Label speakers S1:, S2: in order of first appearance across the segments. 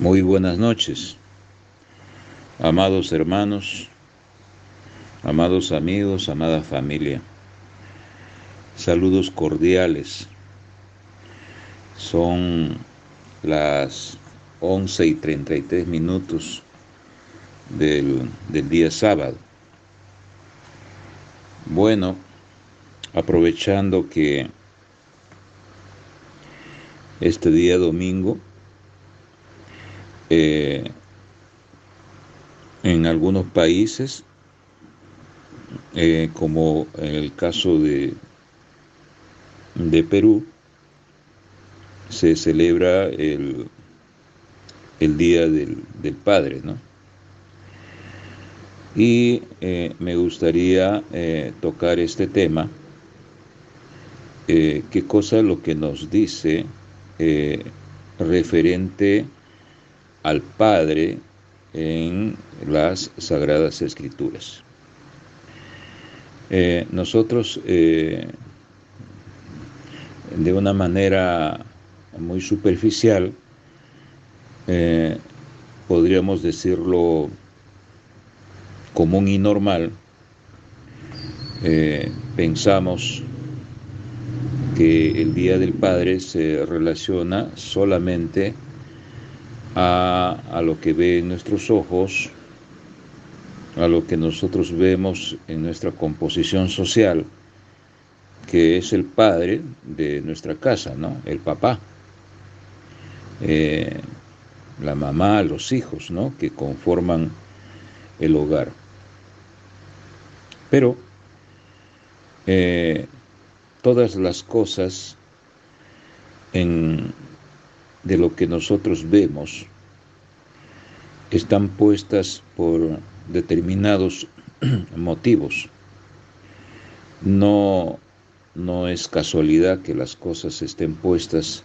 S1: Muy buenas noches, amados hermanos, amados amigos, amada familia. Saludos cordiales. Son las 11:33 del día sábado. Bueno, aprovechando que este día domingo, en algunos países, como en el caso de Perú, se celebra el Día del Padre, ¿no? Y me gustaría tocar este tema. ¿Qué cosa es lo que nos dice referente al Padre en las Sagradas Escrituras? Nosotros, de una manera muy superficial, podríamos decirlo común y normal, pensamos que el Día del Padre se relaciona solamente a lo que ven nuestros ojos, a lo que nosotros vemos en nuestra composición social, que es el padre de nuestra casa, ¿no? El papá, la mamá, los hijos, ¿no? Que conforman el hogar. Pero todas las cosas de lo que nosotros vemos están puestas por determinados motivos. No es casualidad que las cosas estén puestas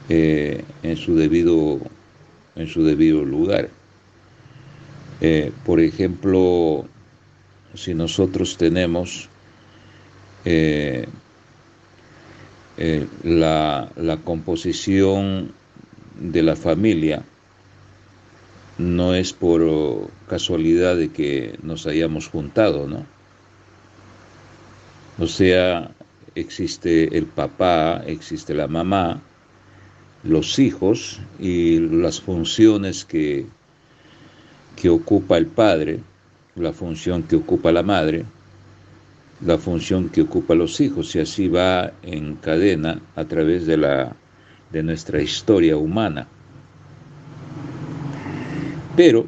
S1: en su debido lugar. Por ejemplo, si nosotros tenemos la composición de la familia, no es por casualidad de que nos hayamos juntado, ¿no? O sea, existe el papá, existe la mamá, los hijos y las funciones que ocupa el padre, la función que ocupa la madre, la función que ocupa los hijos, y así va en cadena a través de nuestra historia humana. Pero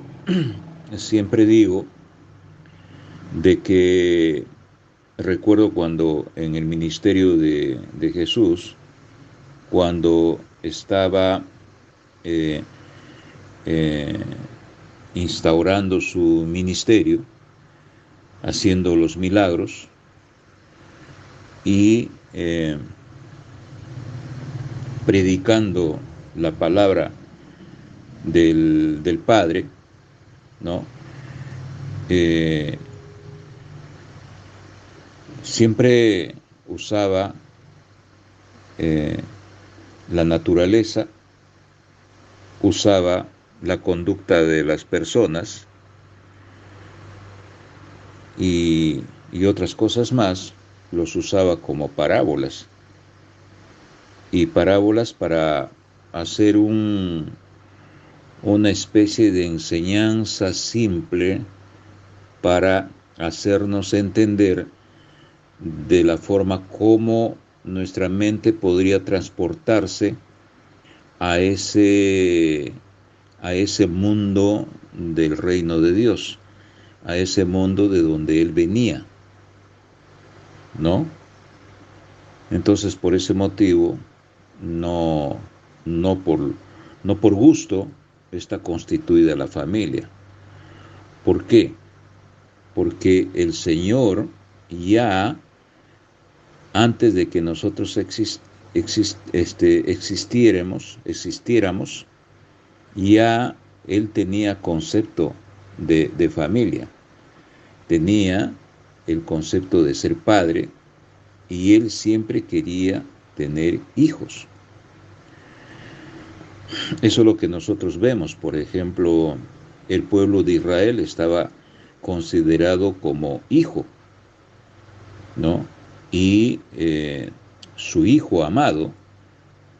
S1: siempre digo de que recuerdo cuando en el ministerio de Jesús, cuando estaba instaurando su ministerio, haciendo los milagros y predicando la palabra del Padre, ¿no? Siempre usaba la naturaleza, usaba la conducta de las personas y otras cosas más, los usaba como parábolas. Y parábolas para hacer una especie de enseñanza simple para hacernos entender de la forma como nuestra mente podría transportarse a ese mundo del reino de Dios, a ese mundo de donde Él venía, ¿no? Entonces, por ese motivo, no por gusto está constituida la familia. ¿Por qué? Porque el Señor ya, antes de que nosotros existiéramos, ya Él tenía concepto de familia, tenía el concepto de ser padre, y Él siempre quería tener hijos. Eso es lo que nosotros vemos. Por ejemplo, el pueblo de Israel estaba considerado como hijo, ¿no? Y su hijo amado,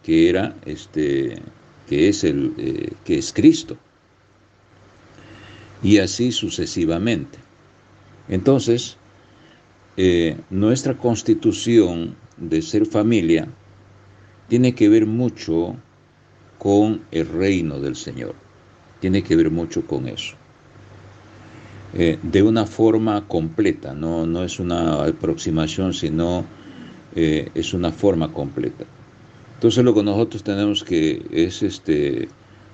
S1: que era que es Cristo, y así sucesivamente. Entonces, nuestra constitución de ser familia tiene que ver mucho con el reino del Señor. Tiene que ver mucho con eso. De una forma completa, no es una aproximación, sino es una forma completa. Entonces lo que nosotros tenemos que es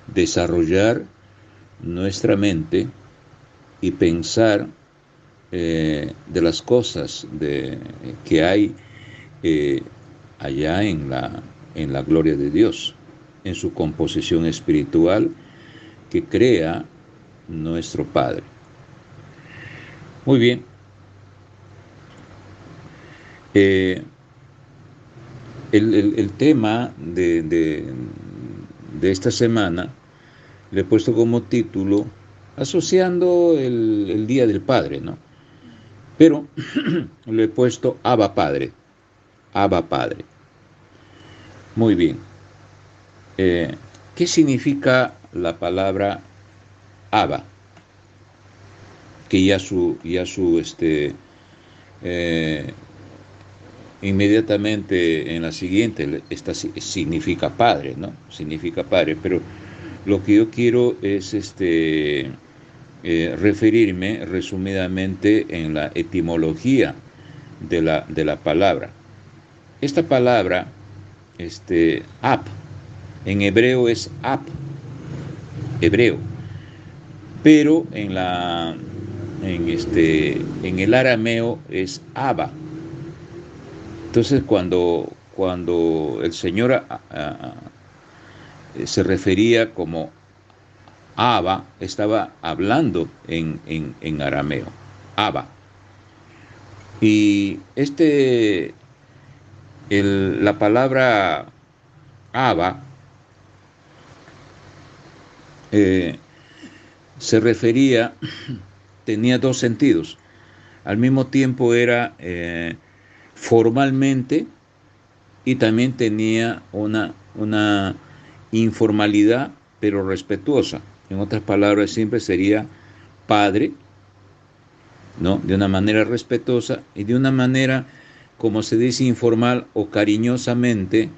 S1: desarrollar nuestra mente y pensar de las cosas que hay allá en la gloria de Dios, en su composición espiritual que crea nuestro Padre. Muy bien. El tema de esta semana le he puesto como título asociando el Día del Padre, ¿no? Pero le he puesto Abba Padre, Abba Padre. Muy bien. ¿Qué significa la palabra Abba? Que inmediatamente en la siguiente esta significa padre, ¿no? Significa padre, pero lo que yo quiero es referirme resumidamente en la etimología de la palabra. Esta palabra, ab, en hebreo es ab, hebreo, pero en el arameo es abba. Entonces cuando el Señor se refería como Abba, estaba hablando en arameo, Abba. Y la palabra Abba se refería, tenía dos sentidos. Al mismo tiempo era formalmente y también tenía una informalidad, pero respetuosa. En otras palabras, siempre sería padre, ¿no? De una manera respetuosa y de una manera, como se dice, informal o cariñosamente,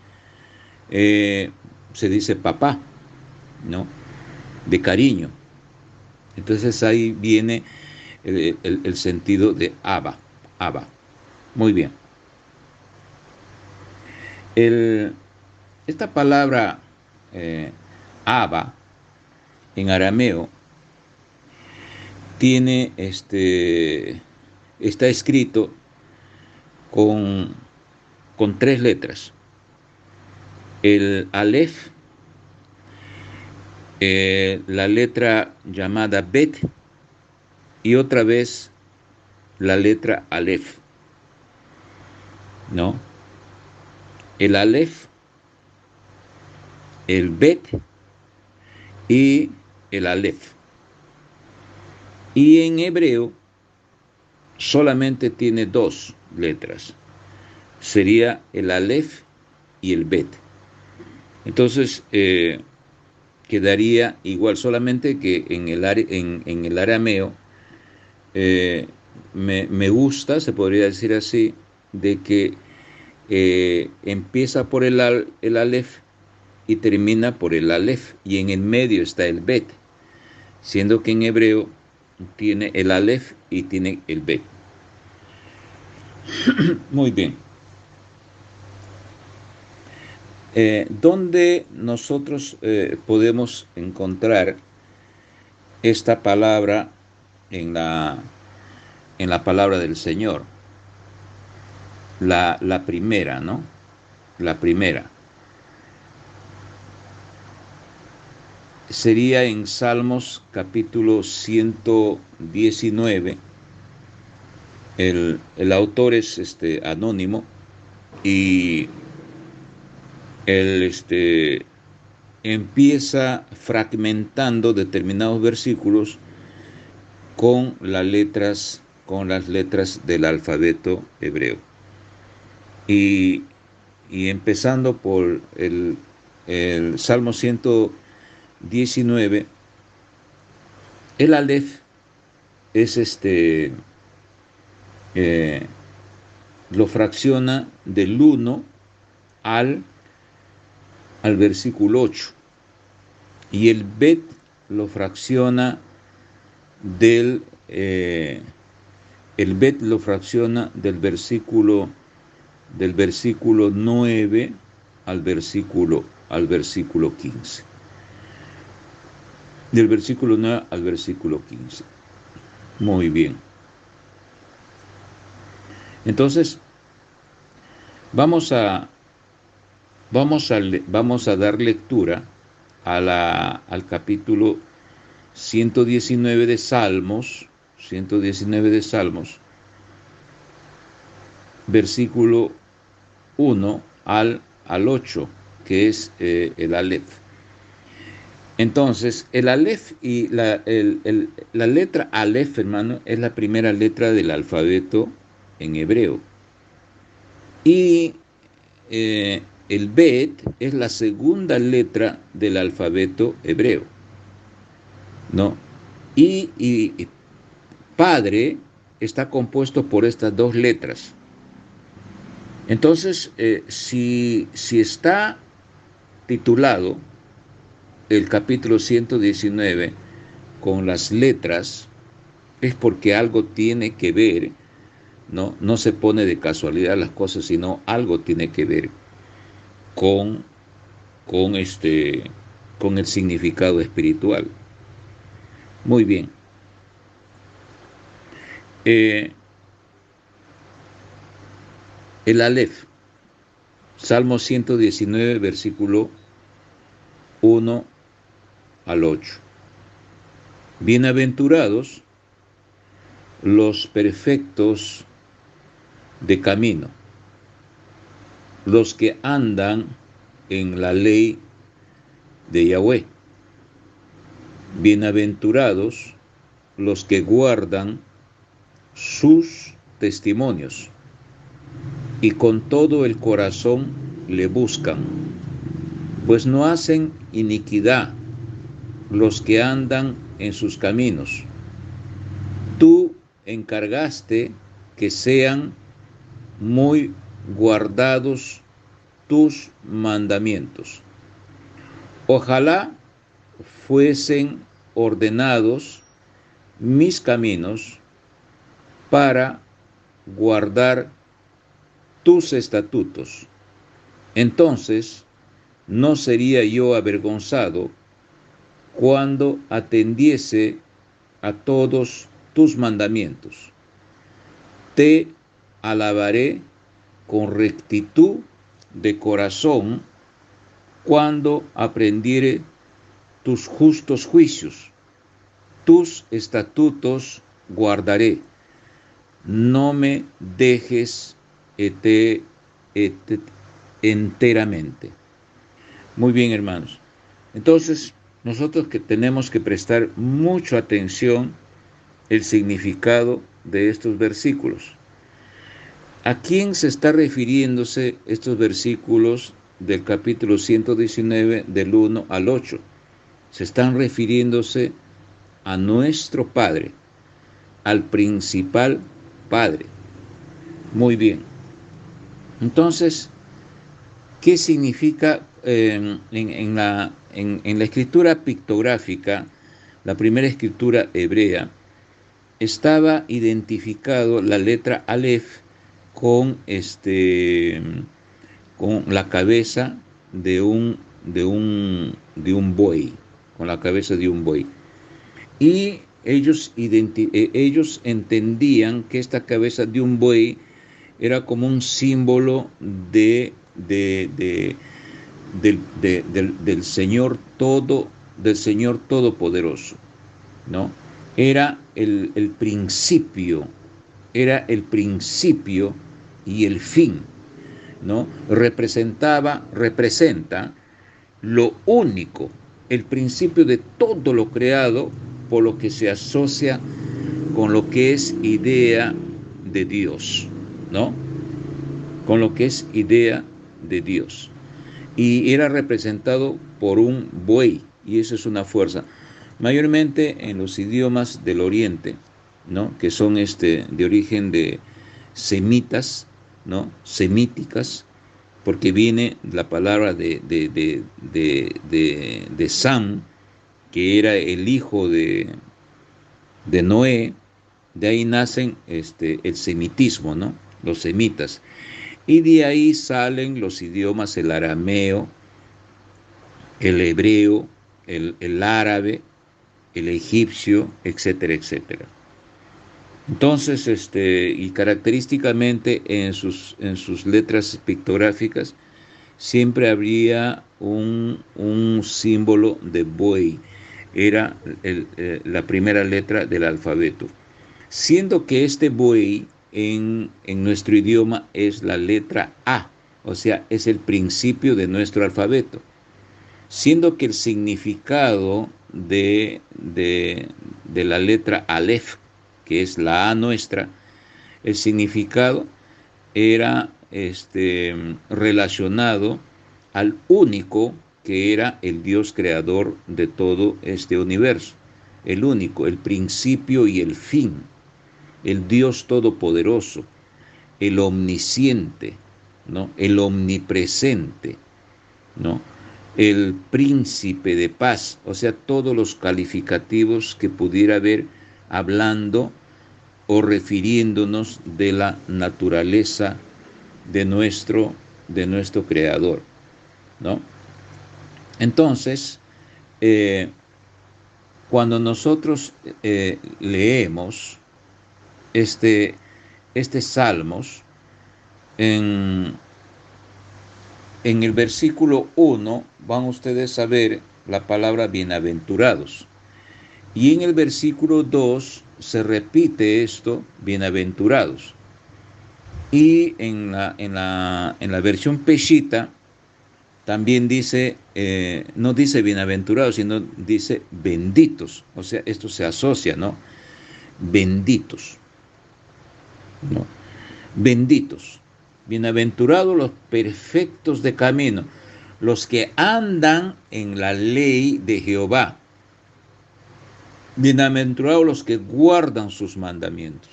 S1: se dice papá, ¿no? De cariño. Entonces ahí viene el sentido de Abba, Abba. Muy bien. Esta palabra Abba en arameo tiene está escrito con tres letras. El Aleph, la letra llamada Bet y otra vez la letra Aleph, ¿no? El Aleph, el Bet y el Aleph. Y en hebreo solamente tiene dos letras. Sería el Aleph y el Bet. Entonces quedaría igual, solamente que en el arameo me gusta, se podría decir así, de que empieza por el Aleph y termina por el Aleph, y en el medio está el Bet, siendo que en hebreo tiene el Aleph y tiene el Bet. Muy bien. ¿Dónde nosotros podemos encontrar esta palabra en la palabra del Señor? La primera, ¿no? La primera. Sería en Salmos capítulo 119. El autor es anónimo y él empieza fragmentando determinados versículos con las letras del alfabeto hebreo. Y empezando por el Salmo 119, el Aleph es lo fracciona del 1 al versículo 8, y el Bet lo fracciona del versículo 9 al versículo 15. Del versículo 9 al versículo 15. Muy bien. Entonces, vamos a dar lectura al capítulo 119 de Salmos, versículo 1 al 8, que es el Aleph. Entonces, el Aleph y la letra Aleph, hermano, es la primera letra del alfabeto en hebreo. Y el Bet es la segunda letra del alfabeto hebreo, ¿no? Y Padre está compuesto por estas dos letras. Entonces, si está titulado el capítulo 119 con las letras, es porque algo tiene que ver, ¿no? No se pone de casualidad las cosas, sino algo tiene que ver con el significado espiritual. Muy bien. El Aleph, Salmo 119, versículo 1 al 8. Bienaventurados los perfectos de camino, los que andan en la ley de Yahweh. Bienaventurados los que guardan sus testimonios y con todo el corazón le buscan, pues no hacen iniquidad los que andan en sus caminos. Tú encargaste que sean muy guardados tus mandamientos. Ojalá fuesen ordenados mis caminos para guardar tus estatutos. Entonces no sería yo avergonzado cuando atendiese a todos tus mandamientos. Te alabaré con rectitud de corazón cuando aprendiere tus justos juicios. Tus estatutos guardaré. No me dejes enteramente. Muy bien, hermanos. Entonces, nosotros que tenemos que prestar mucha atención el significado de estos versículos. ¿A quién se está refiriéndose estos versículos del capítulo 119, del 1 al 8? Se están refiriéndose a nuestro Padre, al principal Padre. Muy bien. Entonces, ¿qué significa en la escritura pictográfica, la primera escritura hebrea? Estaba identificado la letra Aleph con la cabeza de un buey, con la cabeza de un buey. Y ellos entendían que esta cabeza de un buey era como un símbolo del Señor Todopoderoso, ¿no? Era el principio y el fin, ¿no? Representa lo único, el principio de todo lo creado, por lo que se asocia con lo que es idea de Dios, ¿no? Con lo que es idea de Dios. Y era representado por un buey, y eso es una fuerza. Mayormente en los idiomas del Oriente, ¿no? Que son de origen de semitas, ¿no? Semíticas, porque viene la palabra de Sam, que era el hijo de Noé. De ahí nacen el semitismo, ¿no? Los semitas. Y de ahí salen los idiomas, el arameo, el hebreo, el árabe, el egipcio, etcétera, etcétera. Entonces, y característicamente en sus letras pictográficas, siempre habría un símbolo de buey. Era la primera letra del alfabeto. Siendo que este buey en nuestro idioma es la letra A, o sea, es el principio de nuestro alfabeto. Siendo que el significado de la letra Aleph, que es la A nuestra, el significado era relacionado al único que era el Dios creador de todo este universo, el único, el principio y el fin, el Dios todopoderoso, el omnisciente, ¿no? El omnipresente, ¿no? El príncipe de paz, o sea, todos los calificativos que pudiera haber hablando o refiriéndonos de la naturaleza de nuestro creador, ¿no? Entonces, cuando nosotros leemos este Salmos, en el versículo 1 van ustedes a ver la palabra bienaventurados. Y en el versículo 2 se repite esto, bienaventurados. Y en la versión Peshitta también dice, no dice bienaventurados, sino dice benditos. O sea, esto se asocia, ¿no? Benditos, ¿no? Benditos. Bienaventurados los perfectos de camino, los que andan en la ley de Jehová. Bienaventurados los que guardan sus mandamientos.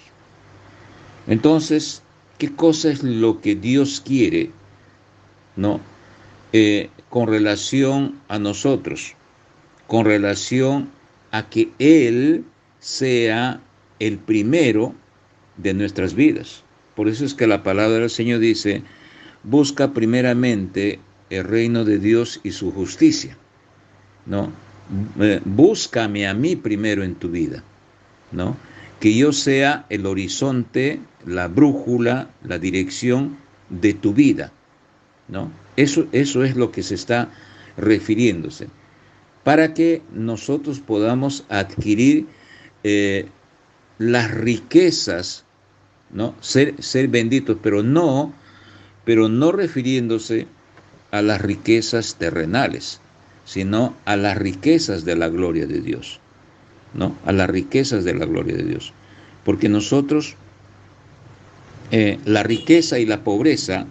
S1: Entonces, ¿qué cosa es lo que Dios quiere, ¿no? Con relación a nosotros, con relación a que Él sea el primero de nuestras vidas. Por eso es que la palabra del Señor dice, busca primeramente el reino de Dios y su justicia, ¿no? Búscame a mí primero en tu vida, ¿no? Que yo sea el horizonte, la brújula, la dirección de tu vida, ¿no? Eso es lo que se está refiriéndose. Para que nosotros podamos adquirir las riquezas, ¿no? Ser benditos, pero no refiriéndose a las riquezas terrenales, sino a las riquezas de la gloria de Dios, ¿no? A las riquezas de la gloria de Dios. Porque nosotros, la riqueza y la pobreza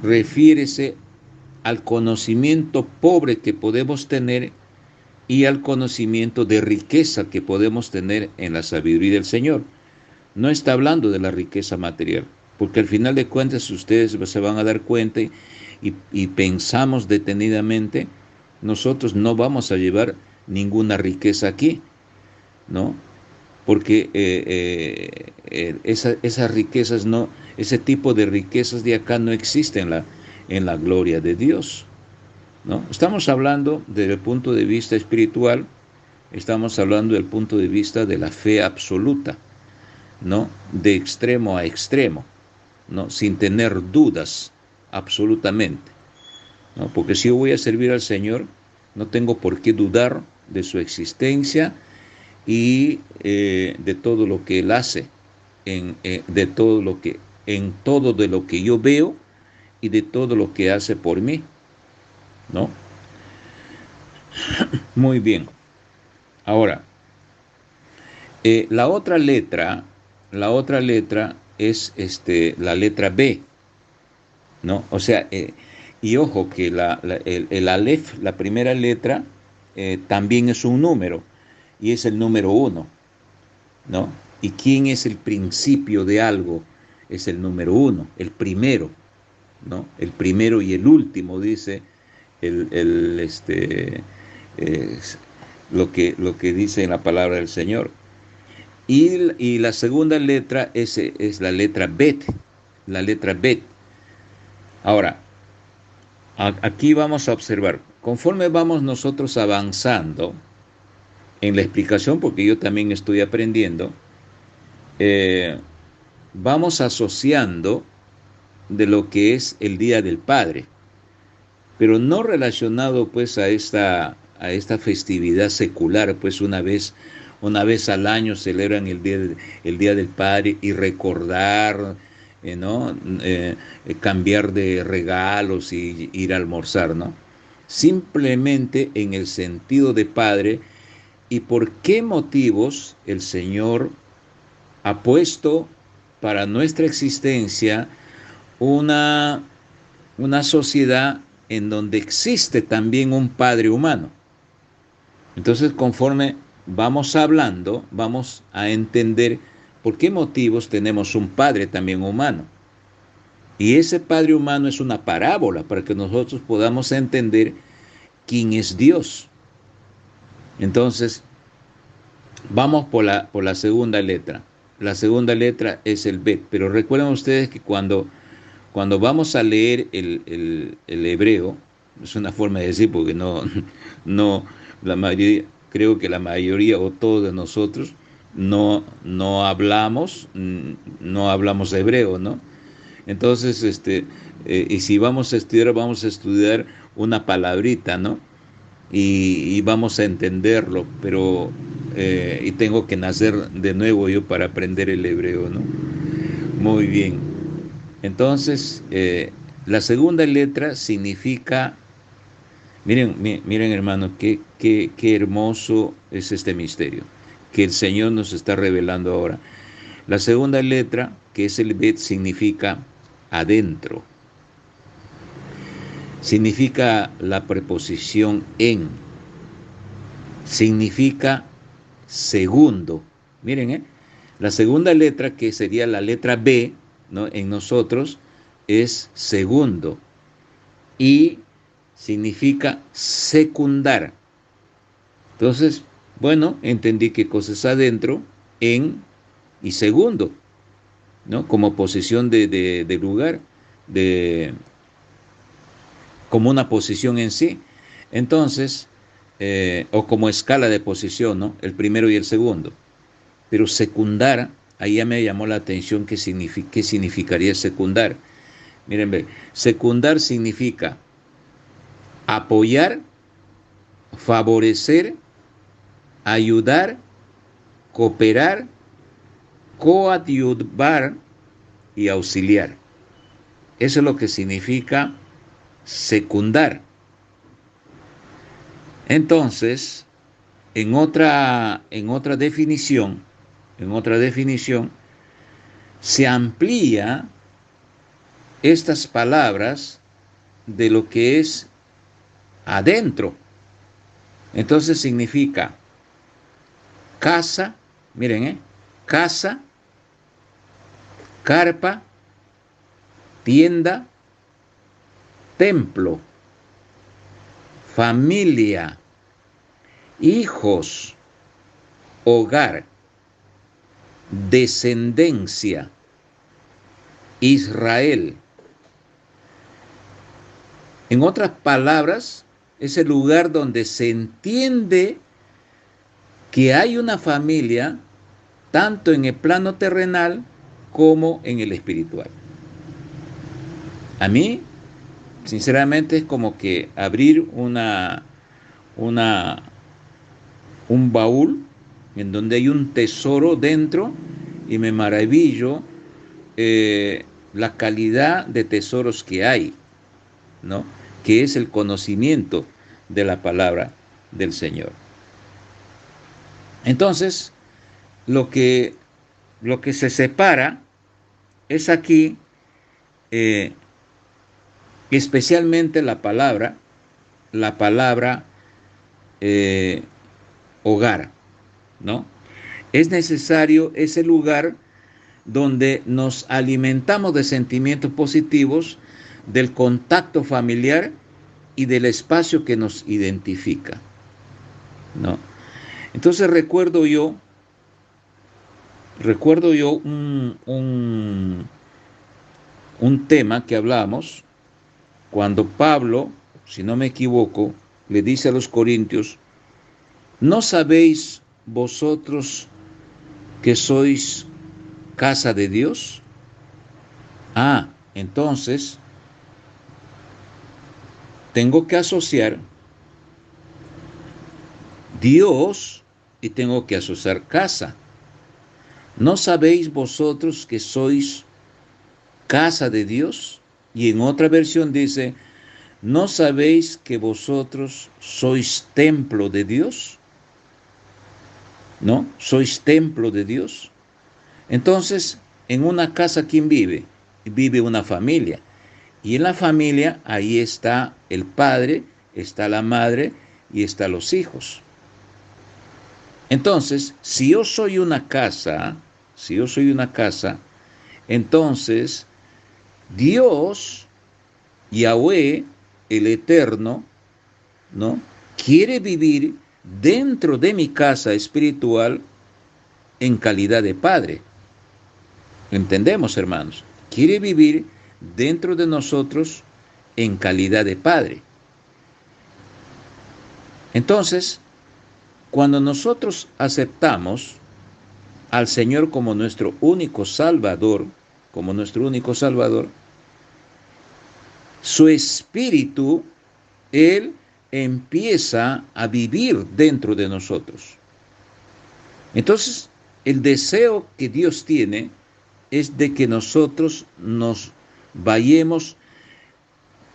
S1: refiérese al conocimiento pobre que podemos tener y al conocimiento de riqueza que podemos tener en la sabiduría del Señor. No está hablando de la riqueza material, porque al final de cuentas ustedes se van a dar cuenta y pensamos detenidamente, nosotros no vamos a llevar ninguna riqueza aquí, ¿no? Porque esas riquezas no, ese tipo de riquezas de acá no existen en la gloria de Dios, ¿no? Estamos hablando desde el punto de vista espiritual, estamos hablando del punto de vista de la fe absoluta, ¿no? De extremo a extremo, ¿no? Sin tener dudas absolutamente, ¿no? Porque si yo voy a servir al Señor, no tengo por qué dudar de su existencia y de todo lo que Él hace, en todo de lo que yo veo y de todo lo que hace por mí, ¿no? Muy bien. Ahora, la otra letra es la letra B, ¿no? O sea, y ojo que el Aleph, la primera letra, también es un número, y es el número uno, ¿no? ¿Y quién es el principio de algo? Es el número uno, el primero, ¿no? El primero y el último, dice el, el, este, eh, lo que dice en la palabra del Señor. Y la segunda letra es la letra Bet, la letra Bet. Ahora, aquí vamos a observar, conforme vamos nosotros avanzando en la explicación, porque yo también estoy aprendiendo, eh, vamos asociando de lo que es el Día del Padre, pero no relacionado pues a esta festividad secular, pues una vez al año celebran el día del Padre y recordar, ¿no? Cambiar de regalos y ir a almorzar, ¿no? Simplemente en el sentido de Padre y por qué motivos el Señor ha puesto para nuestra existencia una una sociedad en donde existe también un padre humano. Entonces, conforme vamos hablando, vamos a entender por qué motivos tenemos un padre también humano. Y ese padre humano es una parábola para que nosotros podamos entender quién es Dios. Entonces, vamos por la segunda letra. La segunda letra es el Bet. Pero recuerden ustedes que cuando vamos a leer el hebreo, es una forma de decir porque no, la mayoría, creo que la mayoría o todos de nosotros no hablamos hebreo, ¿no? Entonces, y si vamos a estudiar una palabrita, ¿no? Y vamos a entenderlo, pero, y tengo que nacer de nuevo yo para aprender el hebreo, ¿no? Muy bien. Entonces, la segunda letra significa, miren hermano, qué hermoso es este misterio que el Señor nos está revelando ahora. La segunda letra, que es el Bet, significa adentro. Significa la preposición en. Significa segundo. Miren, la segunda letra, que sería la letra B, ¿no? En nosotros, es segundo. Y significa secundar. Entonces, bueno, entendí qué cosa es adentro, en y segundo, ¿no? Como posición de lugar, de, como una posición en sí. Entonces, o como escala de posición, ¿no? El primero y el segundo. Pero secundar, ahí ya me llamó la atención qué significaría secundar. Miren, ve, secundar significa apoyar, favorecer, ayudar, cooperar, coadyuvar y auxiliar. Eso es lo que significa secundar. Entonces, en otra definición, se amplía estas palabras de lo que es adentro. Entonces significa casa, miren, casa, carpa, tienda, templo, familia, hijos, hogar, descendencia, Israel. En otras palabras, es el lugar donde se entiende que hay una familia tanto en el plano terrenal como en el espiritual. A mí, sinceramente, es como que abrir un baúl en donde hay un tesoro dentro y me maravillo la calidad de tesoros que hay, ¿no? Que es el conocimiento de la palabra. del Señor. Entonces, lo que se separa es aquí eh, especialmente la palabra eh, hogar, ¿no? Es necesario ese lugar donde nos alimentamos de sentimientos positivos, del contacto familiar y del espacio que nos identifica, ¿no? Entonces recuerdo yo un tema que hablamos cuando Pablo, si no me equivoco, le dice a los corintios: ¿no sabéis vosotros que sois casa de Dios? Entonces tengo que asociar Dios y tengo que asociar casa. ¿No sabéis vosotros que sois casa de Dios? Y en otra versión dice: ¿no sabéis que vosotros sois templo de Dios? ¿No? ¿Sois templo de Dios? Entonces, en una casa, ¿quién vive? Vive una familia. Y en la familia, ahí está el padre, está la madre y están los hijos. Entonces, si yo soy una casa, entonces Dios, Yahweh, el Eterno, ¿no?, quiere vivir dentro de mi casa espiritual en calidad de padre. ¿Entendemos, hermanos? Quiere vivir dentro de nosotros en calidad de padre. Entonces, cuando nosotros aceptamos al Señor como nuestro único Salvador, su Espíritu, Él empieza a vivir dentro de nosotros. Entonces, el deseo que Dios tiene es de que nosotros nos vayamos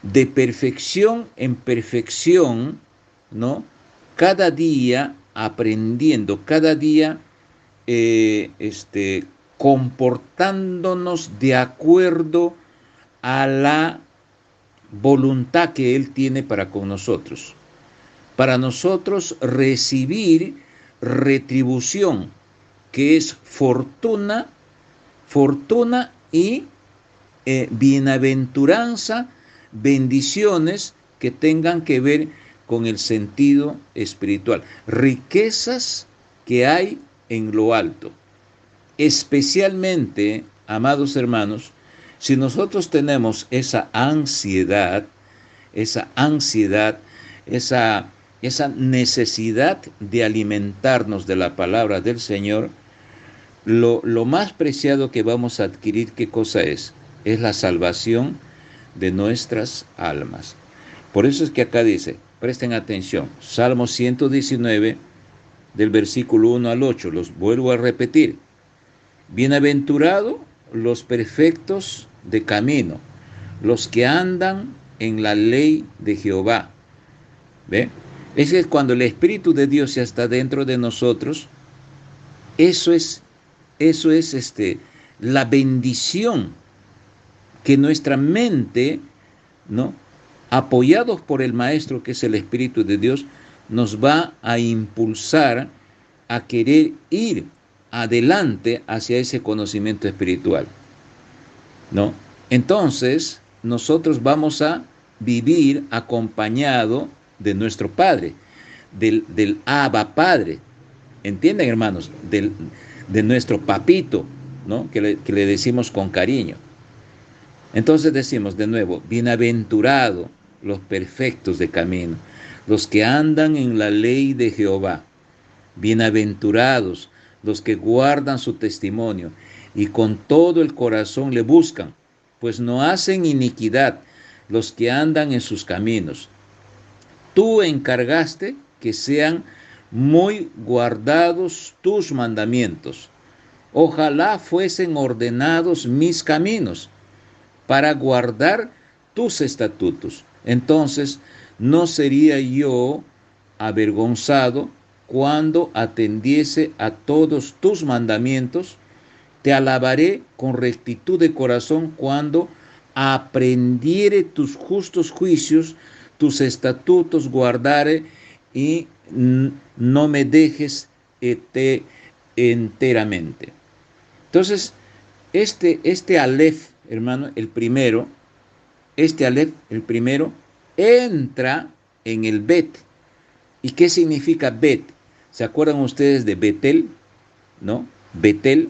S1: de perfección en perfección, ¿no? Cada día aprendiendo, cada día comportándonos de acuerdo a la voluntad que Él tiene para con nosotros. Para nosotros recibir retribución, que es fortuna y bienaventuranza, bendiciones que tengan que ver con el sentido espiritual, riquezas que hay en lo alto. Especialmente, amados hermanos, si nosotros tenemos esa ansiedad, esa necesidad de alimentarnos de la palabra del Señor, lo más preciado que vamos a adquirir, ¿qué cosa es? Es la salvación de nuestras almas. Por eso es que acá dice, presten atención, Salmo 119, del versículo 1 al 8, los vuelvo a repetir. Bienaventurados los perfectos de camino, los que andan en la ley de Jehová. ¿Ve? Es cuando el Espíritu de Dios ya está dentro de nosotros, eso es la bendición que nuestra mente, ¿no?, apoyados por el Maestro que es el Espíritu de Dios, nos va a impulsar a querer ir adelante hacia ese conocimiento espiritual, ¿no? Entonces, nosotros vamos a vivir acompañado de nuestro Padre, del Abba Padre. ¿Entienden, hermanos? De nuestro papito, ¿no?, que le decimos con cariño. Entonces decimos de nuevo, bienaventurados los perfectos de camino, los que andan en la ley de Jehová. Bienaventurados los que guardan su testimonio y con todo el corazón le buscan, pues no hacen iniquidad los que andan en sus caminos. Tú encargaste que sean muy guardados tus mandamientos. Ojalá fuesen ordenados mis caminos para guardar tus estatutos. Entonces no sería yo avergonzado cuando atendiese a todos tus mandamientos. Te alabaré con rectitud de corazón cuando aprendiere tus justos juicios, tus estatutos guardare y no me dejes enteramente. Entonces, este Aleph, hermano, el primero, entra en el Bet. ¿Y qué significa Bet? ¿Se acuerdan ustedes de Betel? ¿No? Betel.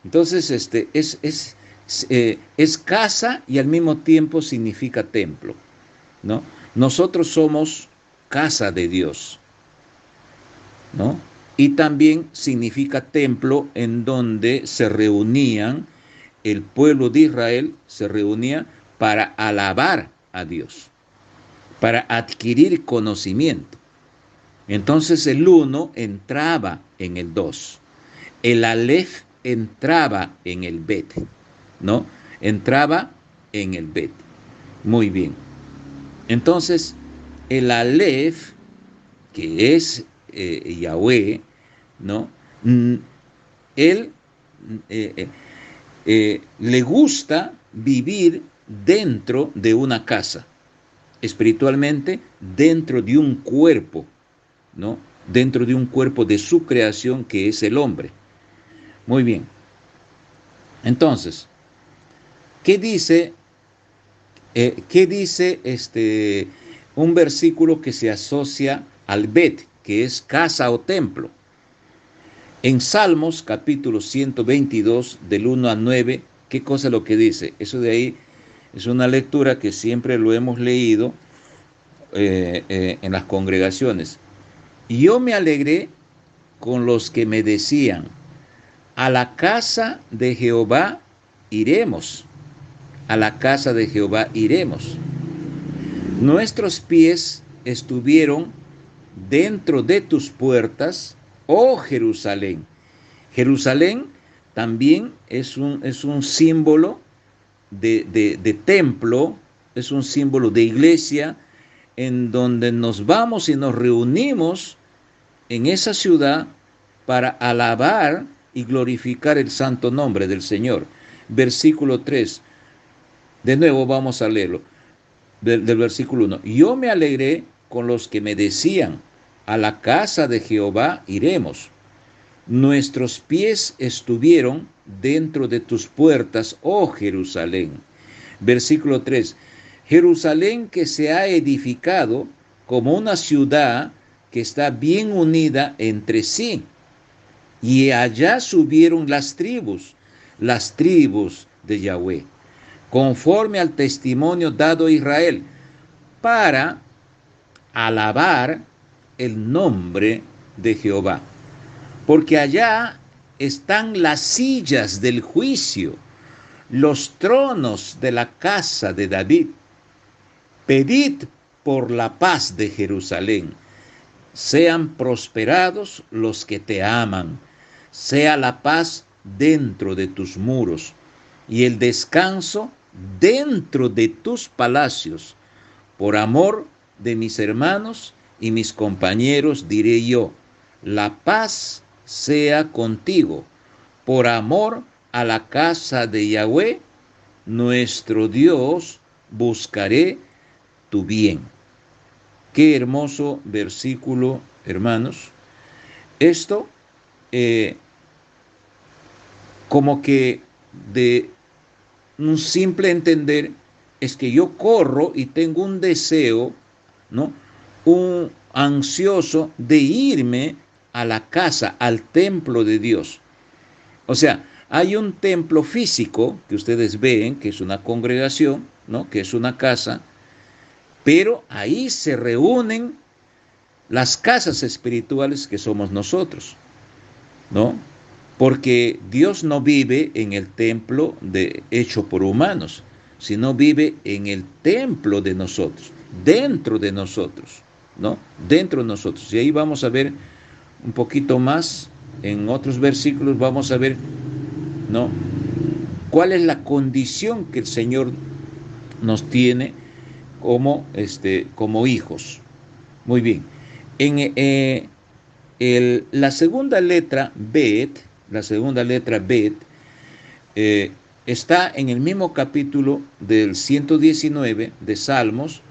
S1: Entonces, es casa y al mismo tiempo significa templo, ¿no? Nosotros somos casa de Dios, ¿no? Y también significa templo en donde se reunían, el pueblo de Israel se reunía para alabar a Dios, para adquirir conocimiento. Entonces el 1 entraba en el 2, el Aleph entraba en el Bet, ¿no? Entraba en el Bet. Muy bien. Entonces, el Aleph, que es Yahweh, ¿no? Él le gusta vivir dentro de una casa, espiritualmente dentro de un cuerpo, ¿no? Dentro de un cuerpo de su creación que es el hombre. Muy bien. Entonces, ¿qué dice un versículo que se asocia al Bet, que es casa o templo? En Salmos capítulo 122, del 1 al 9, ¿qué cosa es lo que dice? Eso de ahí es una lectura que siempre lo hemos leído en las congregaciones. Y yo me alegré con los que me decían, a la casa de Jehová iremos, a la casa de Jehová iremos. Nuestros pies estuvieron dentro de tus puertas, oh Jerusalén. Jerusalén también es un símbolo de templo, es un símbolo de iglesia, en donde nos vamos y nos reunimos en esa ciudad para alabar y glorificar el santo nombre del Señor. Versículo 3. De nuevo vamos a leerlo. Del versículo 1. Yo me alegré con los que me decían, a la casa de Jehová iremos. Nuestros pies estuvieron dentro de tus puertas, oh Jerusalén. Versículo 3. Jerusalén que se ha edificado como una ciudad que está bien unida entre sí. Y allá subieron las tribus de Yahweh, conforme al testimonio dado a Israel, para alabar el nombre de Jehová. Porque allá están las sillas del juicio, los tronos de la casa de David. Pedid por la paz de Jerusalén. Sean prosperados los que te aman. Sea la paz dentro de tus muros y el descanso dentro de tus palacios. Por amor de mis hermanos y mis compañeros diré yo, la paz sea contigo. Por amor a la casa de Yahweh, nuestro Dios, buscaré tu bien. Qué hermoso versículo, hermanos. Esto como que de un simple entender es que yo corro y tengo un deseo, ¿no? Un ansioso de irme a la casa, al templo de Dios. O sea, hay un templo físico que ustedes ven, que es una congregación, ¿no? Que es una casa, pero ahí se reúnen las casas espirituales que somos nosotros, ¿no? Porque Dios no vive en el templo hecho por humanos, sino vive en el templo de nosotros, dentro de nosotros, ¿no? Dentro de nosotros. Y ahí vamos a ver un poquito más, en otros versículos vamos a ver, ¿no? ¿Cuál es la condición que el Señor nos tiene como hijos? Muy bien. En la segunda letra, Bet, eh, está en el mismo capítulo del 119 de Salmos,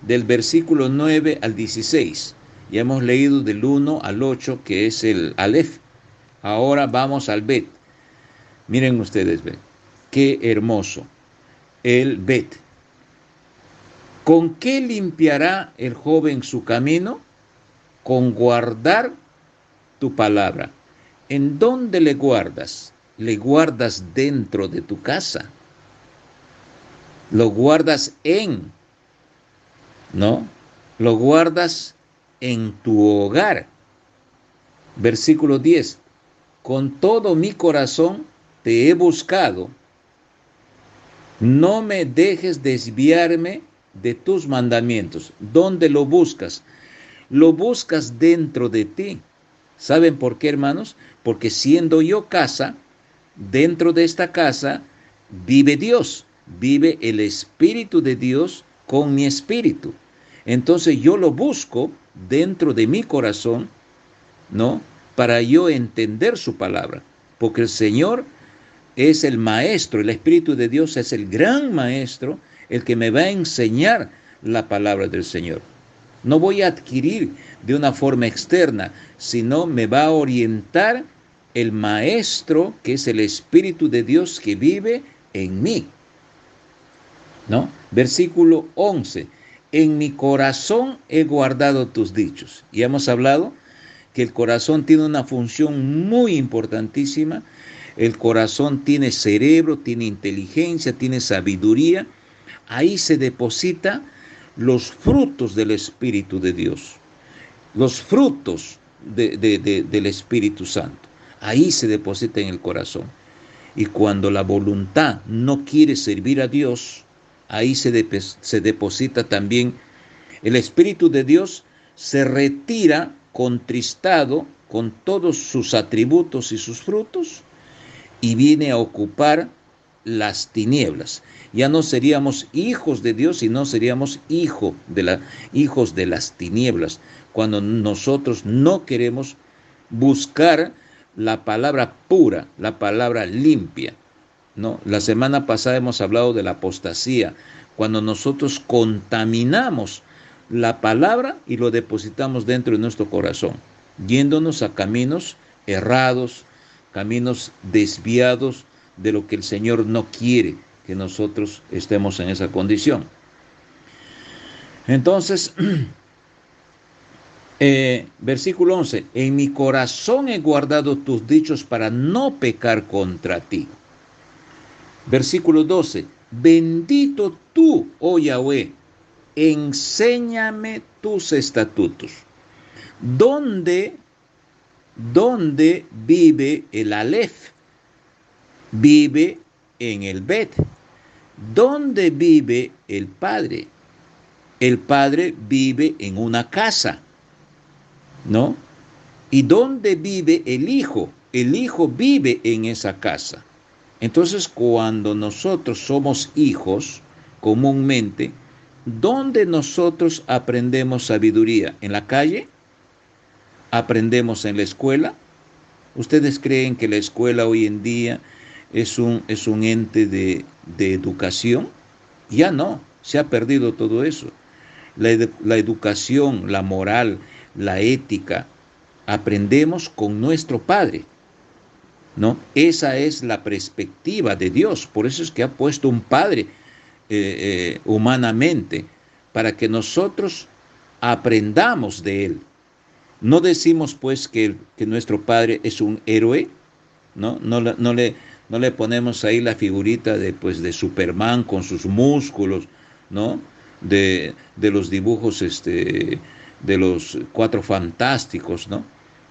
S1: del versículo 9 al 16. Ya hemos leído del 1 al 8, que es el Aleph. Ahora vamos al Bet. Miren ustedes, Bet. Qué hermoso. El Bet. ¿Con qué limpiará el joven su camino? Con guardar tu palabra. ¿En dónde le guardas? Le guardas dentro de tu casa. Lo guardas ¿no? Lo guardas en tu hogar. Versículo 10. Con todo mi corazón te he buscado. No me dejes desviarme de tus mandamientos. ¿Dónde lo buscas? Lo buscas dentro de ti. ¿Saben por qué, hermanos? Porque siendo yo casa, dentro de esta casa vive Dios, vive el Espíritu de Dios con mi espíritu. Entonces yo lo busco dentro de mi corazón, ¿no? Para yo entender su palabra, porque el Señor es el maestro, el Espíritu de Dios es el gran maestro, el que me va a enseñar la palabra del Señor. No voy a adquirir de una forma externa, sino me va a orientar el maestro, que es el Espíritu de Dios que vive en mí, ¿no? Versículo 11. En mi corazón he guardado tus dichos. Y hemos hablado que el corazón tiene una función muy importantísima. El corazón tiene cerebro, tiene inteligencia, tiene sabiduría. Ahí se deposita los frutos del Espíritu de Dios, los frutos del Espíritu Santo. Ahí se deposita en el corazón. Y cuando la voluntad no quiere servir a Dios, ahí se deposita también el Espíritu de Dios, se retira contristado con todos sus atributos y sus frutos y viene a ocupar las tinieblas. Ya no seríamos hijos de Dios, sino seríamos hijos de las tinieblas, cuando nosotros no queremos buscar la palabra pura, la palabra limpia, ¿no? La semana pasada hemos hablado de la apostasía, cuando nosotros contaminamos la palabra y lo depositamos dentro de nuestro corazón, yéndonos a caminos errados, caminos desviados de lo que el Señor no quiere que nosotros estemos en esa condición. Entonces, versículo 11, en mi corazón he guardado tus dichos para no pecar contra ti. Versículo 12, bendito tú, oh Yahweh, enséñame tus estatutos. ¿Dónde vive el Aleph? Vive en el Bet. ¿Dónde vive el Padre? El Padre vive en una casa, ¿no? ¿Y dónde vive el Hijo? El Hijo vive en esa casa. Entonces, cuando nosotros somos hijos, comúnmente, ¿dónde nosotros aprendemos sabiduría? ¿En la calle? ¿Aprendemos en la escuela? ¿Ustedes creen que la escuela hoy en día es un ente de educación? Ya no, se ha perdido todo eso. La educación, la moral, la ética, aprendemos con nuestro Padre, ¿no? Esa es la perspectiva de Dios. Por eso es que ha puesto un Padre humanamente, para que nosotros aprendamos de Él. No decimos pues que nuestro Padre es un héroe, ¿no? No le ponemos ahí la figurita de Superman con sus músculos, ¿no? De los dibujos de los Cuatro Fantásticos, ¿no?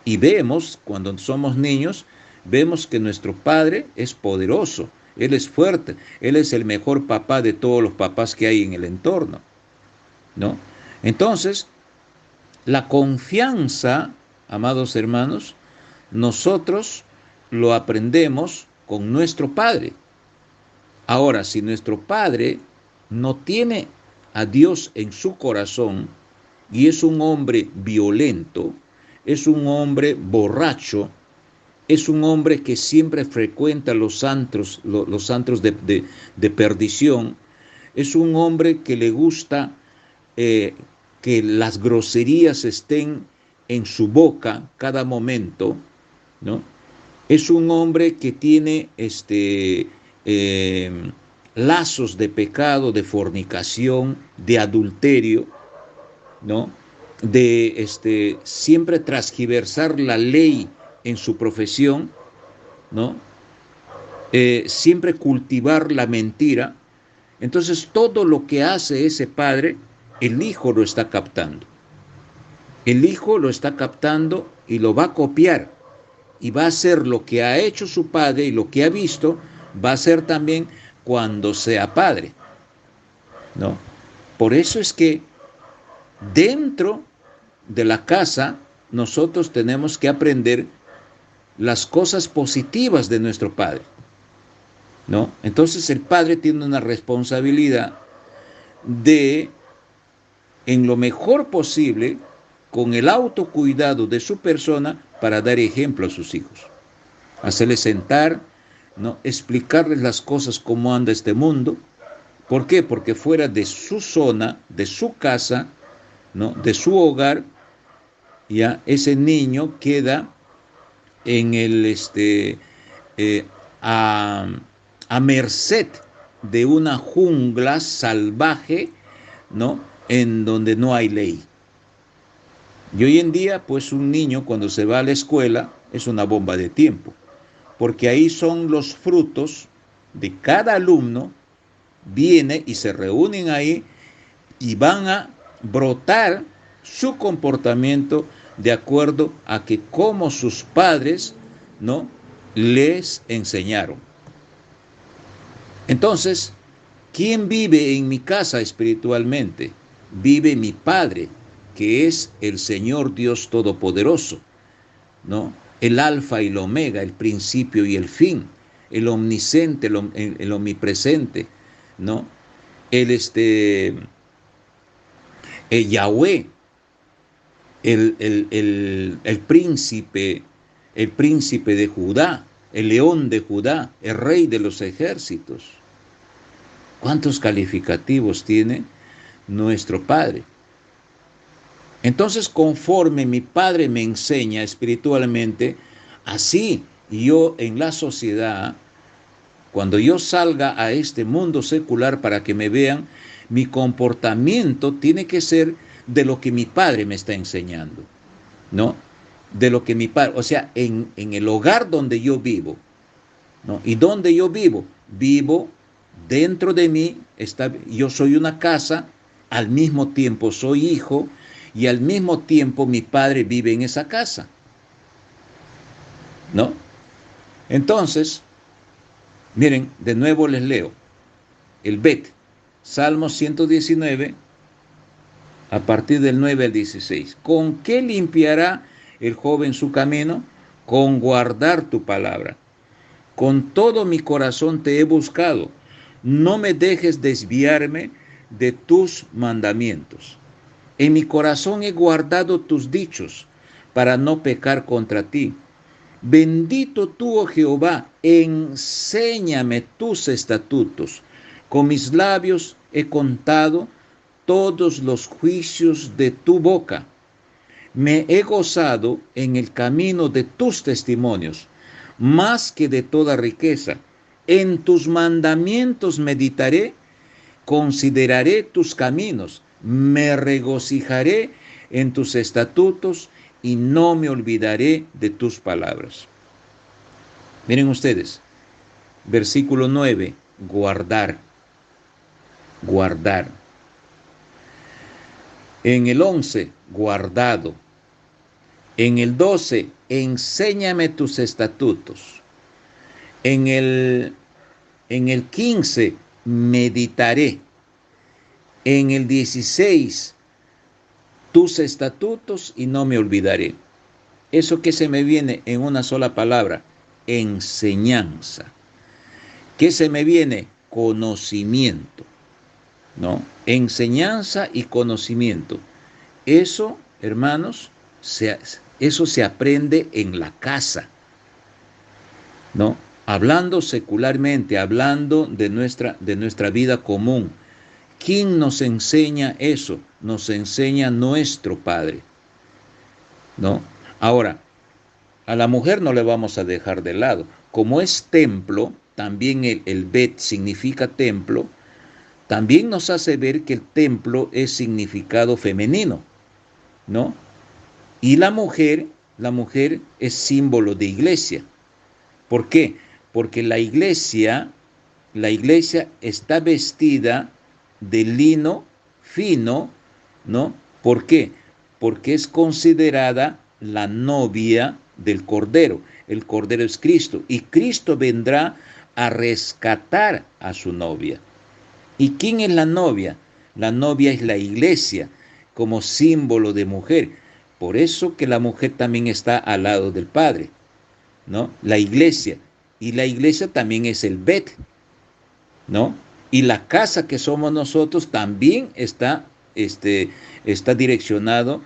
S1: Y vemos, cuando somos niños, vemos que nuestro Padre es poderoso, Él es fuerte, Él es el mejor papá de todos los papás que hay en el entorno, ¿no? Entonces, la confianza, amados hermanos, nosotros lo aprendemos con nuestro Padre. Ahora, si nuestro Padre no tiene a Dios en su corazón, y es un hombre violento, es un hombre borracho, es un hombre que siempre frecuenta los antros, los antros de perdición, es un hombre que le gusta eh, que las groserías estén en su boca cada momento, ¿no? Es un hombre que tiene eh, lazos de pecado, de fornicación, de adulterio, ¿no? De siempre transgiversar la ley en su profesión, ¿no? Siempre cultivar la mentira. Entonces todo lo que hace ese padre, el hijo lo está captando. El hijo lo está captando y lo va a copiar y va a hacer lo que ha hecho su padre y lo que ha visto, va a hacer también cuando sea padre, ¿no? Por eso es que dentro de la casa nosotros tenemos que aprender las cosas positivas de nuestro padre, ¿no? Entonces el padre tiene una responsabilidad de, en lo mejor posible, con el autocuidado de su persona, para dar ejemplo a sus hijos. Hacerles sentar, ¿no? Explicarles las cosas, cómo anda este mundo. ¿Por qué? Porque fuera de su zona, de su casa, ¿no? De su hogar, ya ese niño queda en el eh, a, a merced de una jungla salvaje, ¿no? En donde no hay ley. Y hoy en día, pues un niño cuando se va a la escuela es una bomba de tiempo, porque ahí son los frutos de cada alumno, viene y se reúnen ahí y van a brotar su comportamiento de acuerdo a que como sus padres, ¿no?, les enseñaron. Entonces, ¿quién vive en mi casa espiritualmente? Vive mi Padre, que es el Señor Dios Todopoderoso, ¿no? El alfa y el omega, el principio y el fin, el omnisciente, el omnipresente, ¿no? El el Yahweh, el príncipe de Judá, el león de Judá, el rey de los ejércitos. ¿Cuántos calificativos tiene nuestro Padre? Entonces, conforme mi Padre me enseña espiritualmente, así yo en la sociedad, cuando yo salga a este mundo secular para que me vean, mi comportamiento tiene que ser de lo que mi Padre me está enseñando, ¿no? De lo que mi Padre, o sea, en el hogar donde yo vivo, ¿no? ¿Y donde yo vivo? Vivo dentro de mí, yo soy una casa, al mismo tiempo soy hijo, y al mismo tiempo mi Padre vive en esa casa, ¿no? Entonces, miren, de nuevo les leo el Bet, Salmo 119, a partir del 9 al 16. ¿Con qué limpiará el joven su camino? Con guardar tu palabra. Con todo mi corazón te he buscado. No me dejes desviarme de tus mandamientos. En mi corazón he guardado tus dichos para no pecar contra ti. Bendito tú, oh Jehová, enséñame tus estatutos. Con mis labios he contado todos los juicios de tu boca. Me he gozado en el camino de tus testimonios, más que de toda riqueza. En tus mandamientos meditaré, consideraré tus caminos, me regocijaré en tus estatutos y no me olvidaré de tus palabras. Miren ustedes, versículo 9, guardar, guardar. En el 11, guardado. En el 12, enséñame tus estatutos. En el 15, meditaré. En el 16, tus estatutos y no me olvidaré. Eso que se me viene en una sola palabra, enseñanza. ¿Qué se me viene? Conocimiento, ¿no? Enseñanza y conocimiento. Eso, hermanos, eso se aprende en la casa, ¿no? Hablando secularmente, hablando de nuestra vida común. ¿Quién nos enseña eso? Nos enseña nuestro Padre, ¿no? Ahora, a la mujer no le vamos a dejar de lado. Como es templo, también el Bet significa templo, también nos hace ver que el templo es significado femenino, ¿no? Y la mujer es símbolo de iglesia. ¿Por qué? Porque la iglesia está vestida de lino fino, ¿no? ¿Por qué? Porque es considerada la novia del Cordero. El Cordero es Cristo y Cristo vendrá a rescatar a su novia. ¿Y quién es la novia? La novia es la iglesia como símbolo de mujer. Por eso que la mujer también está al lado del Padre, ¿no? La iglesia. Y la iglesia también es el Bet, ¿no? Y la casa que somos nosotros también está direccionado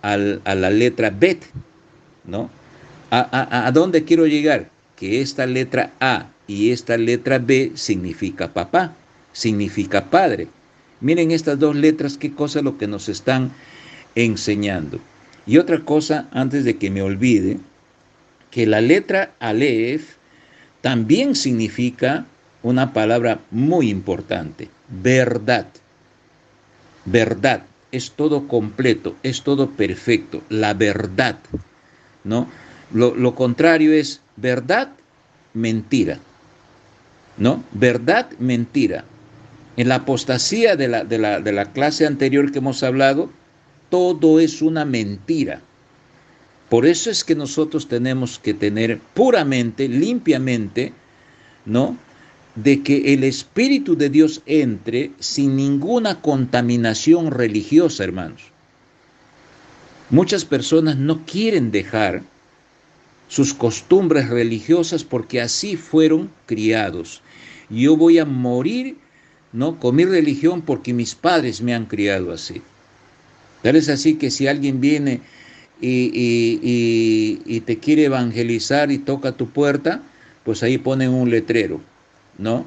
S1: a la letra Bet, ¿no? ¿A dónde quiero llegar? Que esta letra A y esta letra B significa papá, significa padre. Miren estas dos letras, qué cosa es lo que nos están enseñando. Y otra cosa, antes de que me olvide, que la letra Aleph también significa una palabra muy importante, verdad. Verdad, es todo completo, es todo perfecto, la verdad, ¿no? Lo contrario es verdad, mentira, ¿no? Verdad, mentira. En la apostasía de la clase anterior que hemos hablado, todo es una mentira. Por eso es que nosotros tenemos que tener puramente, limpiamente, ¿no? De que el Espíritu de Dios entre sin ninguna contaminación religiosa, hermanos. Muchas personas no quieren dejar sus costumbres religiosas porque así fueron criados. Yo voy a morir, ¿no?, con mi religión porque mis padres me han criado así. Tal es así que si alguien viene y te quiere evangelizar y toca tu puerta, pues ahí ponen un letrero, ¿no?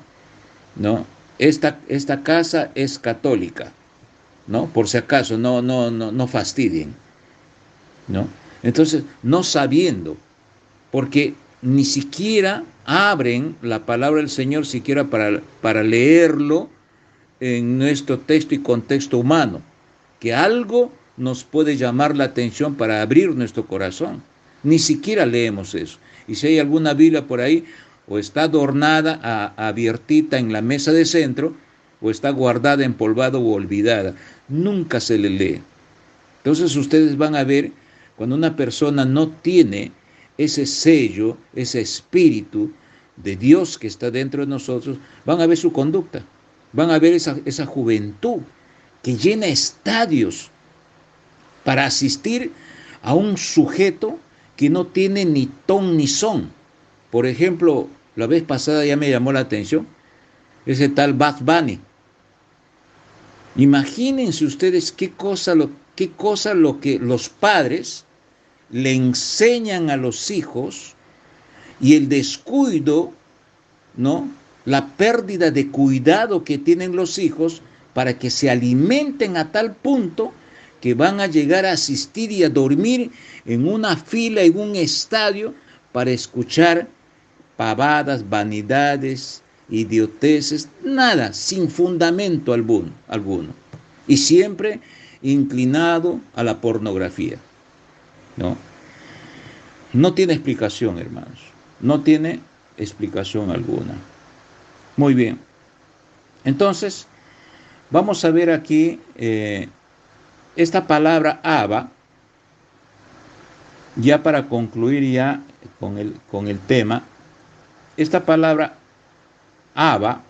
S1: ¿No? Esta casa es católica, ¿no? Por si acaso, no fastidien, ¿no? Entonces, no sabiendo, porque ni siquiera abren la palabra del Señor siquiera para leerlo en nuestro texto y contexto humano, que algo nos puede llamar la atención para abrir nuestro corazón. Ni siquiera leemos eso. Y si hay alguna Biblia por ahí, o está adornada, abiertita en la mesa de centro, o está guardada, empolvada o olvidada. Nunca se le lee. Entonces ustedes van a ver, cuando una persona no tiene ese sello, ese espíritu de Dios que está dentro de nosotros, van a ver su conducta, van a ver esa juventud que llena estadios para asistir a un sujeto que no tiene ni ton ni son. Por ejemplo, la vez pasada ya me llamó la atención ese tal Bad Bunny. Imagínense ustedes qué cosa lo que los padres le enseñan a los hijos y el descuido, ¿no? La pérdida de cuidado que tienen los hijos para que se alimenten a tal punto que van a llegar a asistir y a dormir en una fila, en un estadio, para escuchar pavadas, vanidades, idioteces, nada, sin fundamento alguno. Y siempre inclinado a la pornografía, ¿no? No tiene explicación, hermanos. No tiene explicación alguna. Muy bien. Entonces, vamos a ver aquí esta palabra Abba, ya para concluir ya con el tema. Esta palabra Abba,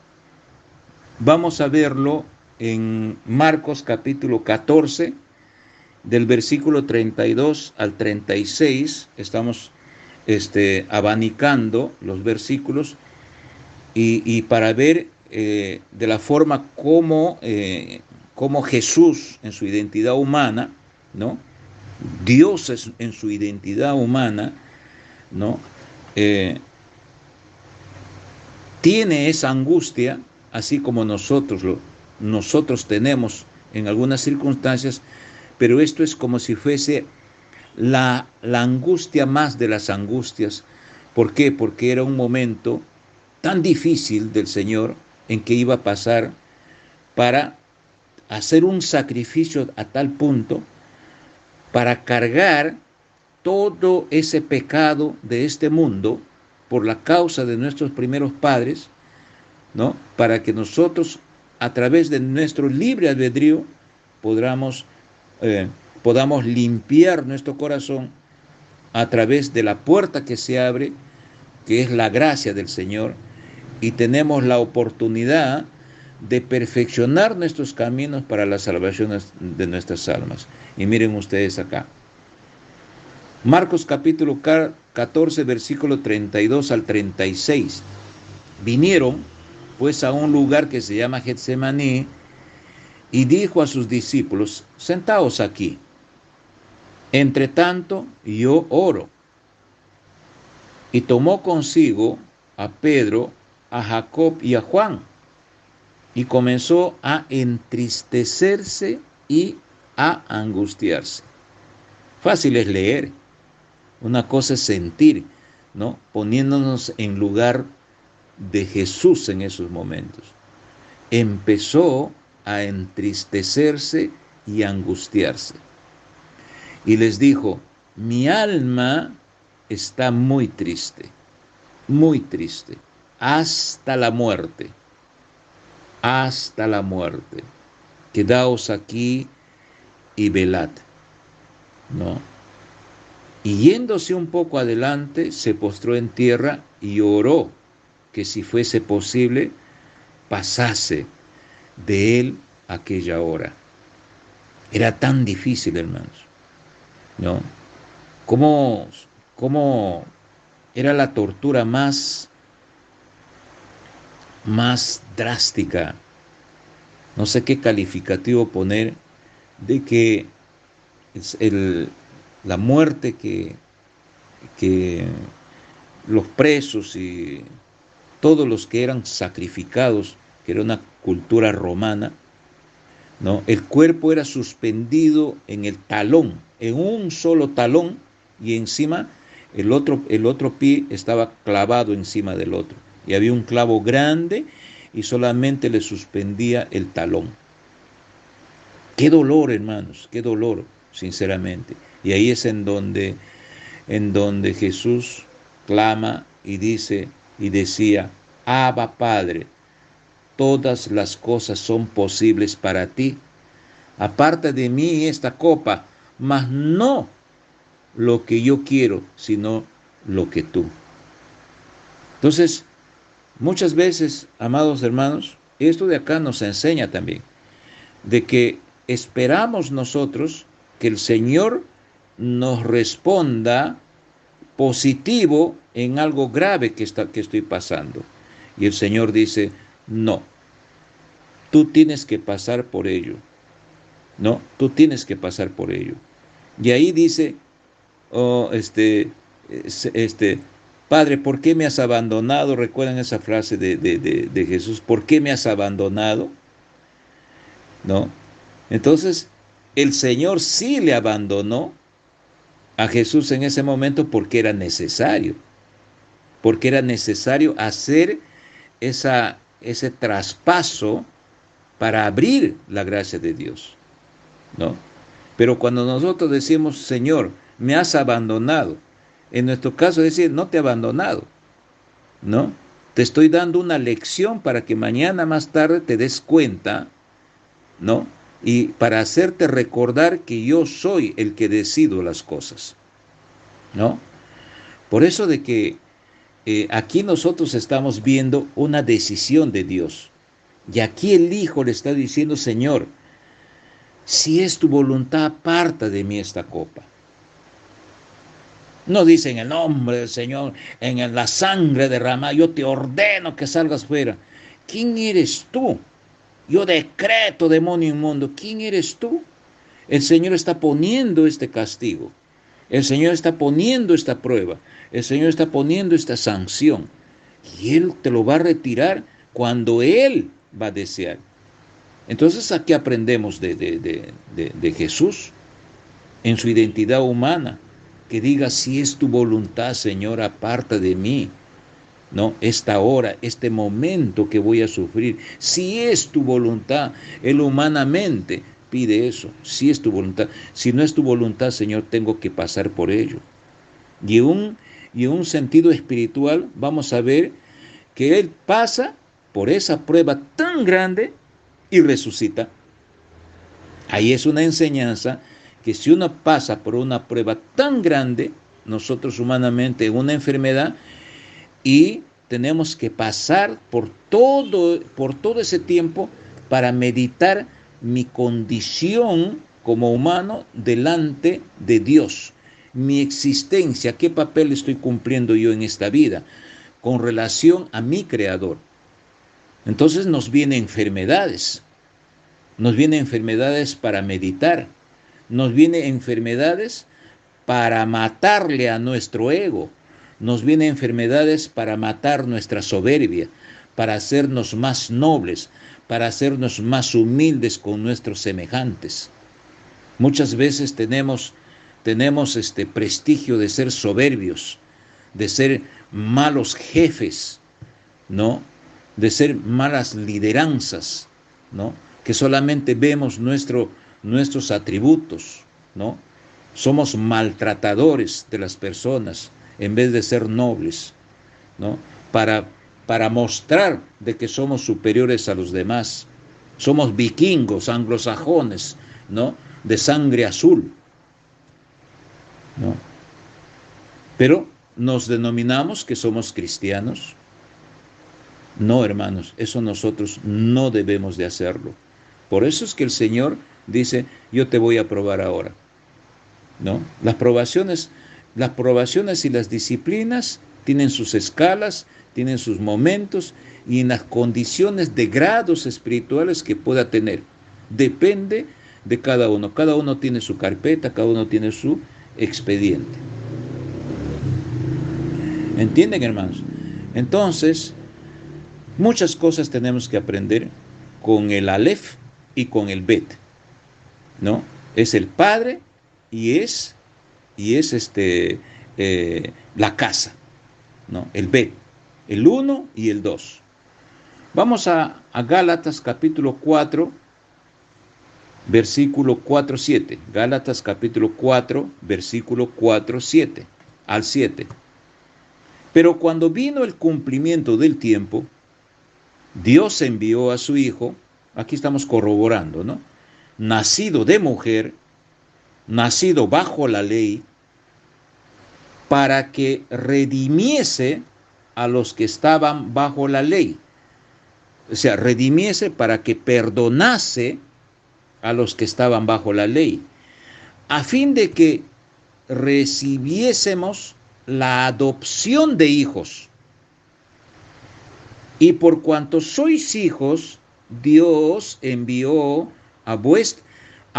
S1: vamos a verlo en Marcos capítulo 14, del versículo 32 al 36, estamos abanicando los versículos y para ver de la forma como Jesús en su identidad humana ¿no? Dios es, en su identidad humana, ¿no? Tiene esa angustia, así como nosotros tenemos en algunas circunstancias, pero esto es como si fuese la angustia más de las angustias. ¿Por qué? Porque era un momento tan difícil del Señor en que iba a pasar para hacer un sacrificio a tal punto para cargar todo ese pecado de este mundo por la causa de nuestros primeros padres, ¿no? Para que nosotros, a través de nuestro libre albedrío, podamos, eh, podamos limpiar nuestro corazón a través de la puerta que se abre, que es la gracia del Señor, y tenemos la oportunidad de perfeccionar nuestros caminos para la salvación de nuestras almas. Y miren ustedes acá. Marcos capítulo 14, versículo 32 al 36. Vinieron pues a un lugar que se llama Getsemaní y dijo a sus discípulos: sentaos aquí, entre tanto yo oro. Y tomó consigo a Pedro, a Jacob y a Juan, y comenzó a entristecerse y a angustiarse. Fácil es leer, una cosa es sentir, ¿no? Poniéndonos en lugar de Jesús en esos momentos. Empezó a entristecerse y a angustiarse. Y les dijo: mi alma está muy triste, hasta la muerte, hasta la muerte. Quedaos aquí y velad, ¿no? Y yéndose un poco adelante, se postró en tierra y oró que si fuese posible, pasase de él aquella hora. Era tan difícil, hermanos, ¿no? ¿Cómo era la tortura más drástica? No sé qué calificativo poner, de que es la muerte que los presos y todos los que eran sacrificados, que era una cultura romana, ¿no? El cuerpo era suspendido en el talón, en un solo talón, y encima el otro pie estaba clavado encima del otro. Y había un clavo grande y solamente le suspendía el talón. Qué dolor, hermanos, qué dolor, sinceramente. Y ahí es en donde Jesús clama y dice y decía: Abba, Padre, todas las cosas son posibles para ti. Aparta de mí esta copa, mas no lo que yo quiero, sino lo que tú. Entonces, muchas veces, amados hermanos, esto de acá nos enseña también de que esperamos nosotros que el Señor nos responda positivo en algo grave que estoy pasando. Y el Señor dice: no, tú tienes que pasar por ello. No, tú tienes que pasar por ello. Y ahí dice: Padre, ¿por qué me has abandonado? ¿Recuerdan esa frase de Jesús? ¿Por qué me has abandonado? ¿No? Entonces, el Señor sí le abandonó a Jesús en ese momento porque era necesario hacer ese traspaso para abrir la gracia de Dios, ¿no? Pero cuando nosotros decimos: Señor, me has abandonado, en nuestro caso es decir: no te he abandonado, ¿no? Te estoy dando una lección para que mañana más tarde te des cuenta, ¿no? Y para hacerte recordar que yo soy el que decido las cosas, ¿no? Por eso de que aquí nosotros estamos viendo una decisión de Dios. Y aquí el Hijo le está diciendo: Señor, si es tu voluntad, aparta de mí esta copa. No dice: en el nombre del Señor, en la sangre derramada, yo te ordeno que salgas fuera. ¿Quién eres tú? Yo decreto, demonio inmundo, ¿quién eres tú? El Señor está poniendo este castigo. El Señor está poniendo esta prueba. El Señor está poniendo esta sanción. Y Él te lo va a retirar cuando Él va a desear. Entonces aquí aprendemos de Jesús en su identidad humana, que diga: si es tu voluntad, Señor, aparta de mí, ¿no? Esta hora, este momento que voy a sufrir, si es tu voluntad. Él humanamente pide eso, si es tu voluntad. Si no es tu voluntad, Señor, tengo que pasar por ello. Y en un sentido espiritual vamos a ver que Él pasa por esa prueba tan grande y resucita. Ahí es una enseñanza que si uno pasa por una prueba tan grande, nosotros humanamente, en una enfermedad, y tenemos que pasar por todo ese tiempo para meditar mi condición como humano delante de Dios, mi existencia, qué papel estoy cumpliendo yo en esta vida con relación a mi Creador. Entonces nos vienen enfermedades para meditar, nos vienen enfermedades para matarle a nuestro ego, nos vienen enfermedades para matar nuestra soberbia, para hacernos más nobles, para hacernos más humildes con nuestros semejantes. Muchas veces tenemos este prestigio de ser soberbios, de ser malos jefes, ¿no? De ser malas lideranzas, ¿no? Que solamente vemos nuestros atributos, ¿no? Somos maltratadores de las personas en vez de ser nobles, ¿no? Para mostrar de que somos superiores a los demás. Somos vikingos, anglosajones, ¿no? De sangre azul, ¿no? Pero nos denominamos que somos cristianos. No, hermanos, eso nosotros no debemos de hacerlo. Por eso es que el Señor dice: yo te voy a probar ahora, ¿no? Las probaciones y las disciplinas tienen sus escalas, tienen sus momentos, y en las condiciones de grados espirituales que pueda tener. Depende de cada uno. Cada uno tiene su carpeta, cada uno tiene su expediente. ¿Entienden, hermanos? Entonces, muchas cosas tenemos que aprender con el Aleph y con el Bet, ¿no? Es el Padre y es la casa, ¿no? El Bet, el 1 y el 2. Vamos a Gálatas capítulo 4, versículo 4-7. Gálatas capítulo 4, versículo 4-7 al 7. Pero cuando vino el cumplimiento del tiempo, Dios envió a su Hijo, aquí estamos corroborando, ¿no? Nacido de mujer, nacido bajo la ley, para que redimiese a los que estaban bajo la ley. O sea, redimiese para que perdonase a los que estaban bajo la ley, a fin de que recibiésemos la adopción de hijos. Y por cuanto sois hijos, Dios envió a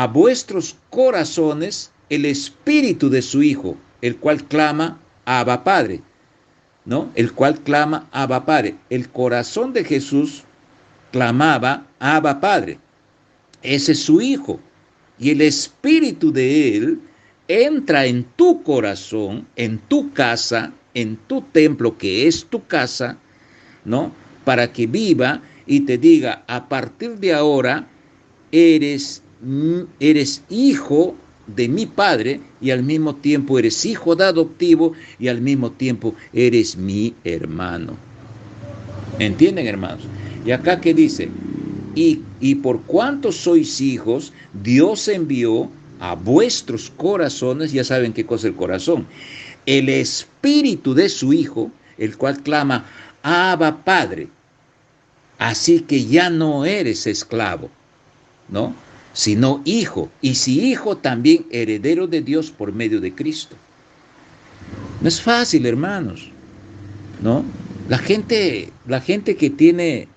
S1: vuestros corazones el espíritu de su Hijo, el cual clama: Abba Padre, ¿no? El cual clama: Abba Padre. El corazón de Jesús clamaba: Abba Padre. Ese es su Hijo. Y el espíritu de Él entra en tu corazón, en tu casa, en tu templo, que es tu casa, ¿no? Para que viva y te diga: a partir de ahora eres hijo de mi Padre, y al mismo tiempo eres hijo de adoptivo, y al mismo tiempo eres mi hermano. ¿Entienden, hermanos? Y acá que dice: y por cuanto sois hijos, Dios envió a vuestros corazones, ya saben qué cosa es el corazón, el espíritu de su Hijo, el cual clama: Abba Padre. Así que ya no eres esclavo, ¿no? Sino hijo. Y si hijo, también heredero de Dios por medio de Cristo. No es fácil, hermanos, ¿no? La gente que tiene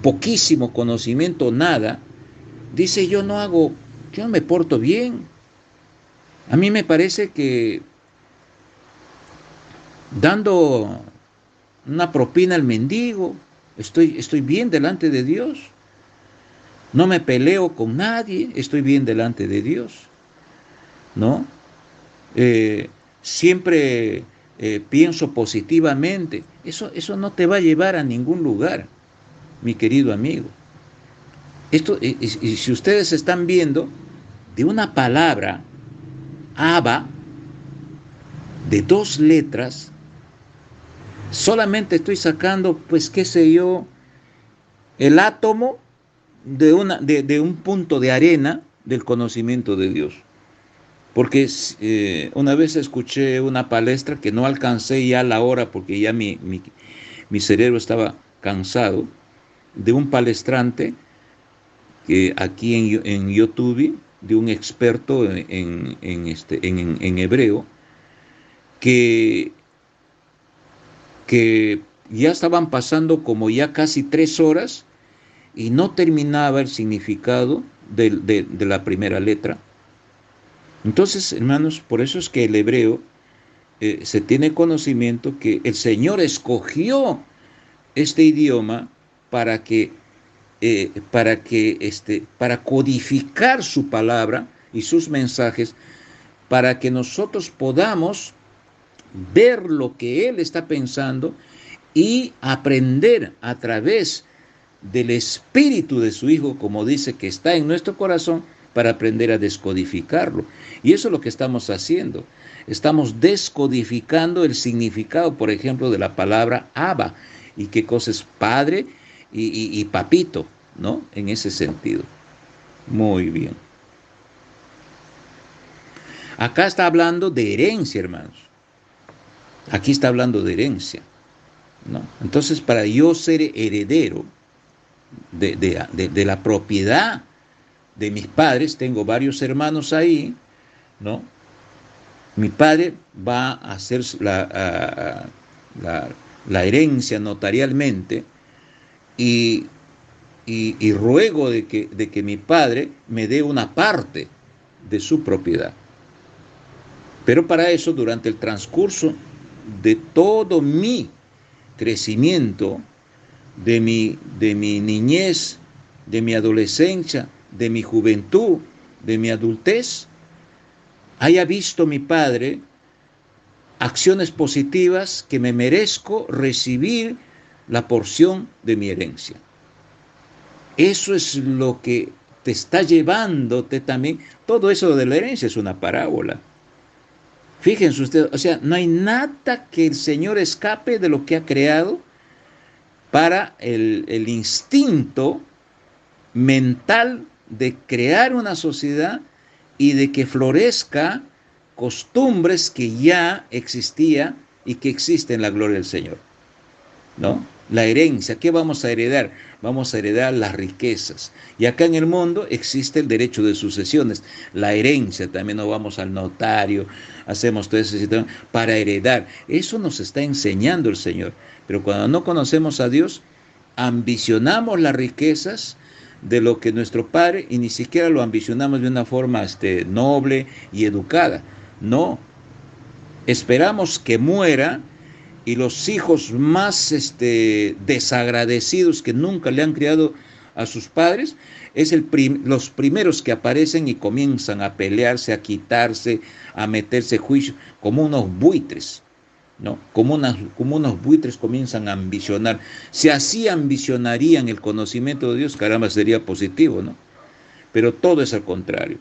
S1: poquísimo conocimiento, nada, dice: yo no hago yo no me porto bien. A mí me parece que dando una propina al mendigo, estoy bien delante de Dios. No me peleo con nadie, estoy bien delante de Dios, ¿no? Siempre pienso positivamente. Eso no te va a llevar a ningún lugar, mi querido amigo. Y si ustedes están viendo, de una palabra, Abba, de 2 letras, solamente estoy sacando, pues, qué sé yo, el átomo de un punto de arena del conocimiento de Dios. Porque una vez escuché una palestra que no alcancé ya la hora porque ya mi cerebro estaba cansado, de un palestrante que aquí en YouTube, de un experto en hebreo, que, que ya estaban pasando como ya casi 3 horas y no terminaba el significado de la primera letra. Entonces, hermanos, por eso es que el hebreo se tiene conocimiento que el Señor escogió este idioma para que, para codificar su palabra y sus mensajes, para que nosotros podamos ver lo que Él está pensando y aprender a través del espíritu de su Hijo, como dice, que está en nuestro corazón, para aprender a descodificarlo. Y eso es lo que estamos haciendo. Estamos descodificando el significado, por ejemplo, de la palabra Abba, y qué cosa es padre y papito, ¿no? En ese sentido. Muy bien. Acá está hablando de herencia, hermanos. Aquí está hablando de herencia, ¿no? Entonces, para yo ser heredero de la propiedad de mis padres, tengo varios hermanos ahí, ¿no? Mi padre va a hacer la herencia notarialmente y, y ruego de que mi padre me dé una parte de su propiedad. Pero para eso, durante el transcurso de todo mi crecimiento, de mi niñez, de mi adolescencia, de mi juventud, de mi adultez, haya visto mi padre acciones positivas que me merezco recibir la porción de mi herencia. Eso es lo que te está llevándote también. Todo eso de la herencia es una parábola. Fíjense ustedes, o sea, no hay nada que el Señor escape de lo que ha creado para el instinto mental de crear una sociedad y de que florezca costumbres que ya existía y que existen en la gloria del Señor, ¿no? La herencia, ¿qué vamos a heredar? Vamos a heredar las riquezas. Y acá en el mundo existe el derecho de sucesiones, la herencia, también nos vamos al notario, hacemos todo ese sistema para heredar. Eso nos está enseñando el Señor. Pero cuando no conocemos a Dios, ambicionamos las riquezas de lo que nuestro padre, y ni siquiera lo ambicionamos de una forma noble y educada. No, esperamos que muera y los hijos más desagradecidos que nunca le han criado a sus padres, es los primeros que aparecen y comienzan a pelearse, a quitarse, a meterse juicio, como unos buitres, ¿no? Como unos buitres comienzan a ambicionar. Si así ambicionarían el conocimiento de Dios, caramba, sería positivo, ¿no? Pero todo es al contrario.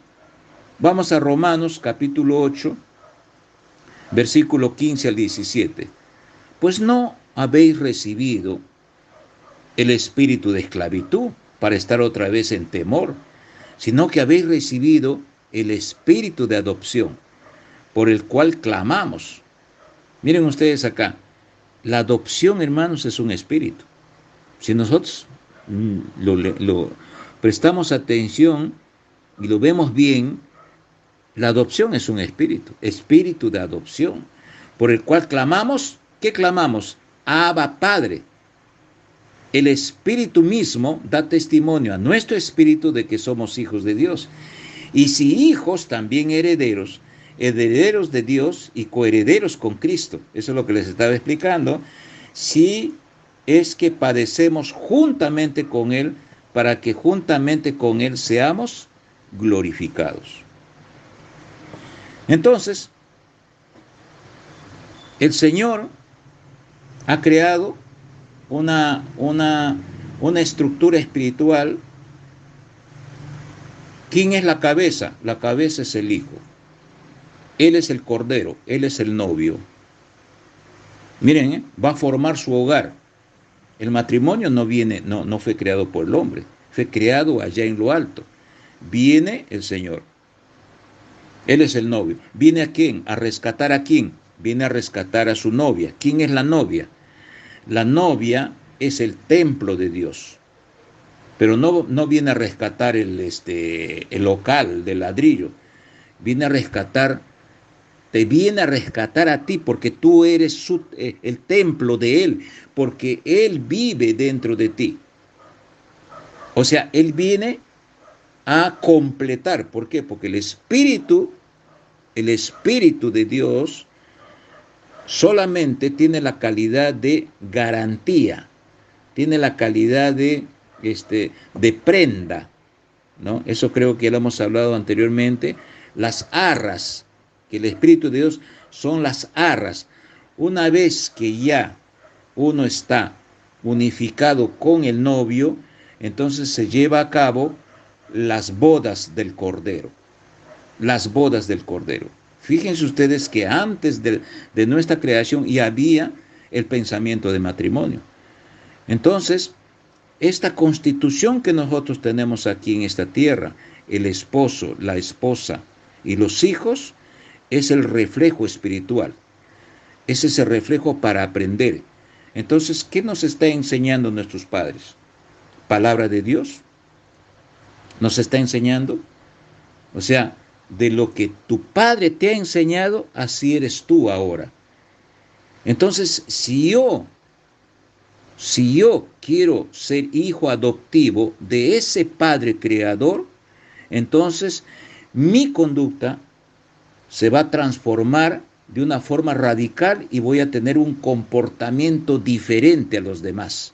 S1: Vamos a Romanos capítulo 8, versículo 15 al 17. Pues no habéis recibido el espíritu de esclavitud para estar otra vez en temor, sino que habéis recibido el espíritu de adopción, por el cual clamamos. Miren ustedes acá, la adopción, hermanos, es un espíritu. Si nosotros lo prestamos atención y lo vemos bien, la adopción es un espíritu, espíritu de adopción, por el cual clamamos. ¿Qué clamamos? Abba, Padre. El Espíritu mismo da testimonio a nuestro espíritu de que somos hijos de Dios. Y si hijos, también herederos, herederos de Dios y coherederos con Cristo. Eso es lo que les estaba explicando. Si es que padecemos juntamente con Él, para que juntamente con Él seamos glorificados. Entonces, el Señor ha creado una estructura espiritual. ¿Quién es la cabeza? La cabeza es el Hijo. Él es el Cordero, Él es el novio. Miren, va a formar su hogar. El matrimonio no fue creado por el hombre, fue creado allá en lo alto. Viene el Señor. Él es el novio. ¿Viene a quién? ¿A rescatar a quién? Viene a rescatar a su novia. ¿Quién es la novia? La novia es el templo de Dios. Pero no viene a rescatar el local de ladrillo. Viene a rescatar, te viene a rescatar a ti porque tú eres el templo de Él, porque Él vive dentro de ti. O sea, Él viene a completar. ¿Por qué? Porque el Espíritu de Dios solamente tiene la calidad de garantía, tiene la calidad de prenda, ¿no? Eso creo que ya lo hemos hablado anteriormente. Las arras, que el Espíritu de Dios son las arras. Una vez que ya uno está unificado con el novio, entonces se lleva a cabo las bodas del Cordero. Las bodas del Cordero. Fíjense ustedes que antes de nuestra creación ya había el pensamiento de matrimonio. Entonces, esta constitución que nosotros tenemos aquí en esta tierra, el esposo, la esposa y los hijos, es el reflejo espiritual. Es ese reflejo para aprender. Entonces, ¿qué nos está enseñando nuestros padres? ¿Palabra de Dios? ¿Nos está enseñando? O sea, de lo que tu padre te ha enseñado, así eres tú ahora. Entonces, si yo quiero ser hijo adoptivo de ese padre creador, entonces mi conducta se va a transformar de una forma radical y voy a tener un comportamiento diferente a los demás,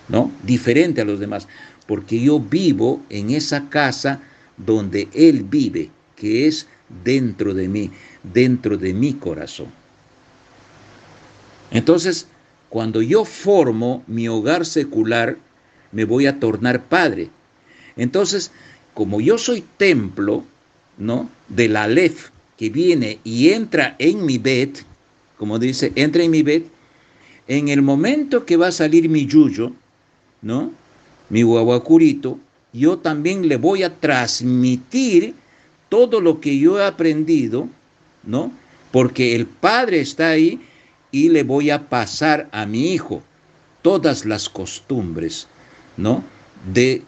S1: ¿no? Diferente a los demás, porque yo vivo en esa casa donde Él vive, que es dentro de mí, dentro de mi corazón. Entonces, cuando yo formo mi hogar secular, me voy a tornar padre. Entonces, como yo soy templo, ¿no?, del Aleph, que viene y entra en mi bet, como dice, entra en mi bet, en el momento que va a salir mi yuyo, ¿no?, mi guaguacurito, yo también le voy a transmitir todo lo que yo he aprendido, ¿no? Porque el Padre está ahí y le voy a pasar a mi hijo todas las costumbres, ¿no?, de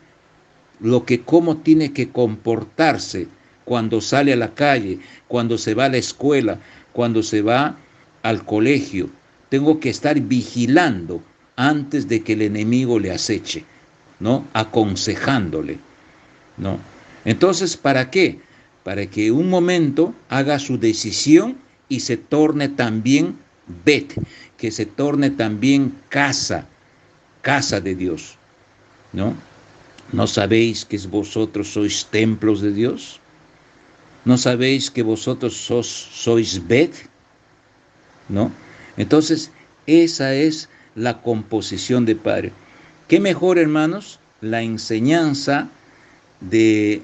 S1: lo que cómo tiene que comportarse cuando sale a la calle, cuando se va a la escuela, cuando se va al colegio. Tengo que estar vigilando antes de que el enemigo le aceche, ¿no?, aconsejándole, ¿no? Entonces, ¿para qué? Para que un momento haga su decisión y se torne también bet, que se torne también casa de Dios, ¿no? ¿No sabéis que vosotros sois templos de Dios? ¿No sabéis que vosotros sois bet? ¿No? Entonces, esa es la composición de Padre. ¿Qué mejor, hermanos? La enseñanza del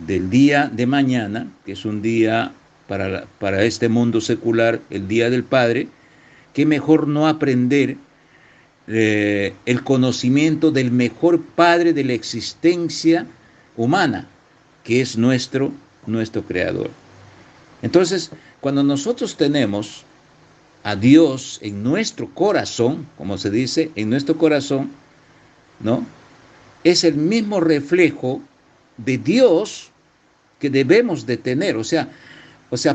S1: día de mañana, que es un día para este mundo secular, el Día del Padre. ¿Qué mejor no aprender el conocimiento del mejor Padre de la existencia humana, que es nuestro Creador? Entonces, cuando nosotros tenemos a Dios en nuestro corazón, como se dice, en nuestro corazón, ¿no?, es el mismo reflejo de Dios que debemos de tener. O sea,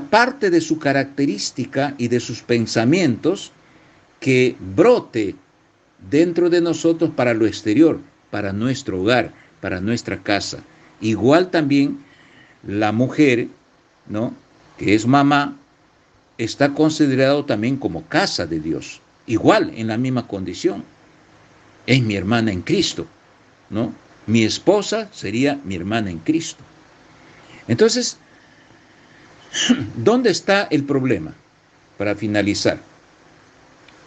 S1: parte de su característica y de sus pensamientos que brote dentro de nosotros para lo exterior, para nuestro hogar, para nuestra casa. Igual también la mujer, ¿no?, que es mamá, está considerado también como casa de Dios, igual en la misma condición. Es mi hermana en Cristo, ¿no? Mi esposa sería mi hermana en Cristo. Entonces, ¿dónde está el problema? Para finalizar,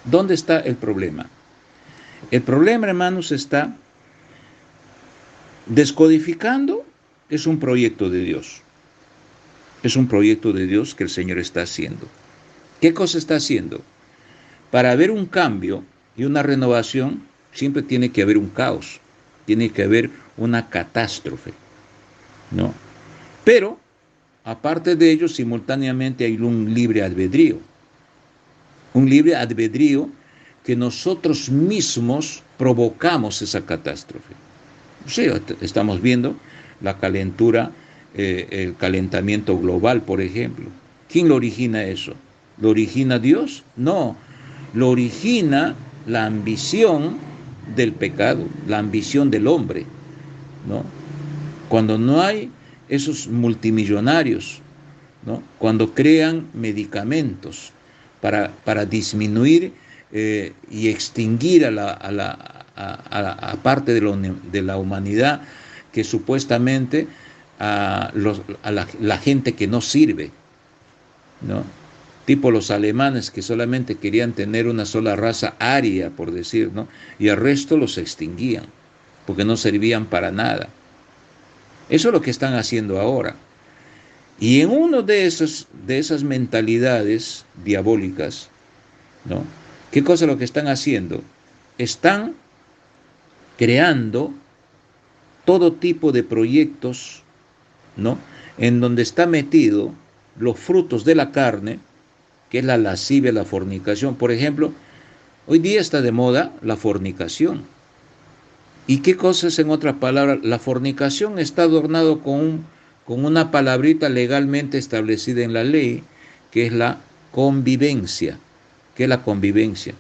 S1: ¿dónde está el problema? El problema, hermanos, está descodificando. Es un proyecto de Dios. Es un proyecto de Dios que el Señor está haciendo. ¿Qué cosa está haciendo? Para haber un cambio y una renovación, siempre tiene que haber un caos, tiene que haber una catástrofe, ¿no? Pero, aparte de ello, simultáneamente hay un libre albedrío. Un libre albedrío que nosotros mismos provocamos esa catástrofe. Sí, estamos viendo la calentura, el calentamiento global, por ejemplo. ¿Quién lo origina eso? ¿Lo origina Dios? No, lo origina la ambición del pecado, la ambición del hombre, ¿no? Cuando no hay esos multimillonarios, ¿no?, cuando crean medicamentos para disminuir y extinguir a la parte de la humanidad que supuestamente a la gente que no sirve, ¿no? Tipo los alemanes que solamente querían tener una sola raza aria, por decir, ¿no?, y el resto los extinguían porque no servían para nada. Eso es lo que están haciendo ahora. Y en uno de esas mentalidades diabólicas, ¿no?, ¿qué cosa es lo que están haciendo? Están creando todo tipo de proyectos, ¿no?, en donde está metido los frutos de la carne, que es la lascivia, la fornicación. Por ejemplo, hoy día está de moda la fornicación. ¿Y qué cosa es, en otras palabras? La fornicación está adornado con una palabrita legalmente establecida en la ley, que es la convivencia. ¿Qué es la convivencia?,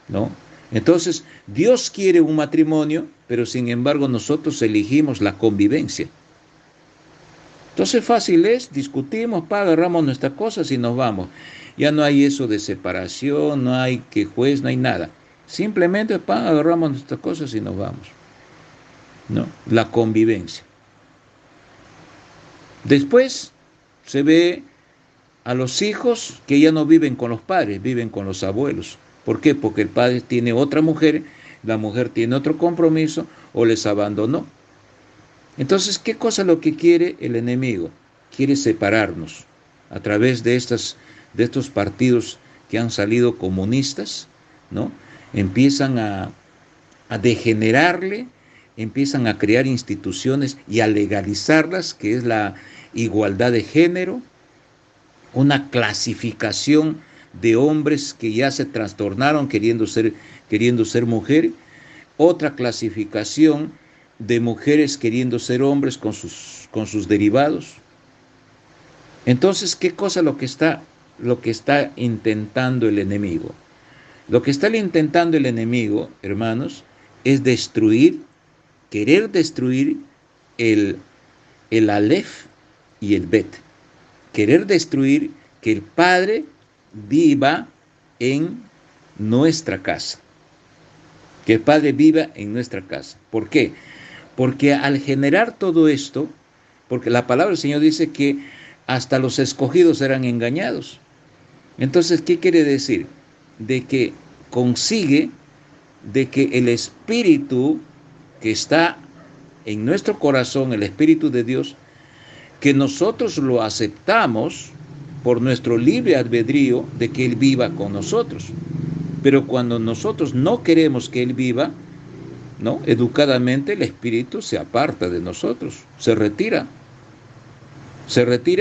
S1: ¿no? Entonces, Dios quiere un matrimonio, pero sin embargo nosotros elegimos la convivencia. Entonces fácil es, discutimos, agarramos nuestras cosas y nos vamos. Ya no hay eso de separación, no hay que juez, no hay nada. Simplemente agarramos nuestras cosas y nos vamos, ¿no? La convivencia. Después se ve a los hijos que ya no viven con los padres, viven con los abuelos. ¿Por qué? Porque el padre tiene otra mujer, la mujer tiene otro compromiso o les abandonó. Entonces, ¿qué cosa es lo que quiere el enemigo? Quiere separarnos a través de estos partidos que han salido comunistas, ¿no? Empiezan a degenerarle, empiezan a crear instituciones y a legalizarlas, que es la igualdad de género, una clasificación de hombres que ya se trastornaron queriendo ser mujer, otra clasificación de mujeres queriendo ser hombres con sus derivados. Entonces, ¿qué cosa es lo que está intentando el enemigo? Lo que está intentando el enemigo, hermanos, es querer destruir el Aleph y el Bet. Querer destruir que el Padre viva en nuestra casa. Que el Padre viva en nuestra casa. ¿Por qué? Porque al generar todo esto, porque la palabra del Señor dice que hasta los escogidos eran engañados. Entonces, ¿qué quiere decir? De que consigue de que el Espíritu que está en nuestro corazón, el Espíritu de Dios, que nosotros lo aceptamos por nuestro libre albedrío de que Él viva con nosotros. Pero cuando nosotros no queremos que Él viva, ¿no?, educadamente el Espíritu se aparta de nosotros, se retira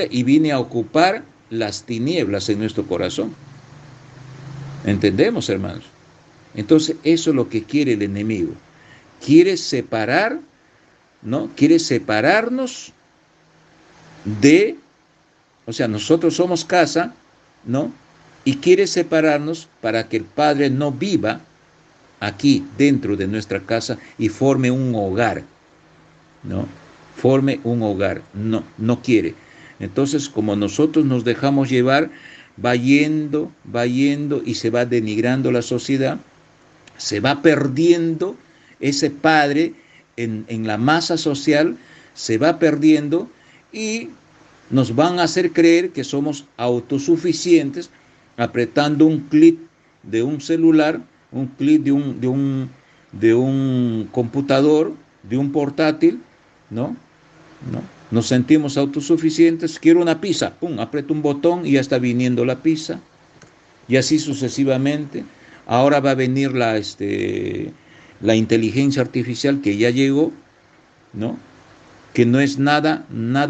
S1: y viene a ocupar las tinieblas en nuestro corazón. ¿Entendemos, hermanos? Entonces, eso es lo que quiere el enemigo. Quiere separar, ¿no? Quiere separarnos o sea, nosotros somos casa, ¿no? Y quiere separarnos para que el Padre no viva aquí dentro de nuestra casa y forme un hogar, ¿no? forme un hogar. No, no quiere. Entonces, como nosotros nos dejamos llevar, va yendo y se va denigrando la sociedad, se va perdiendo ese padre en la masa social, se va perdiendo y nos van a hacer creer que somos autosuficientes apretando un clic de un celular, un clic de un computador, de un portátil, ¿no? ¿No? Nos sentimos autosuficientes, quiero una pizza, pum, aprieto un botón y ya está viniendo la pizza, y así sucesivamente. Ahora va a venir la inteligencia artificial que ya llegó, ¿no? Que no es nada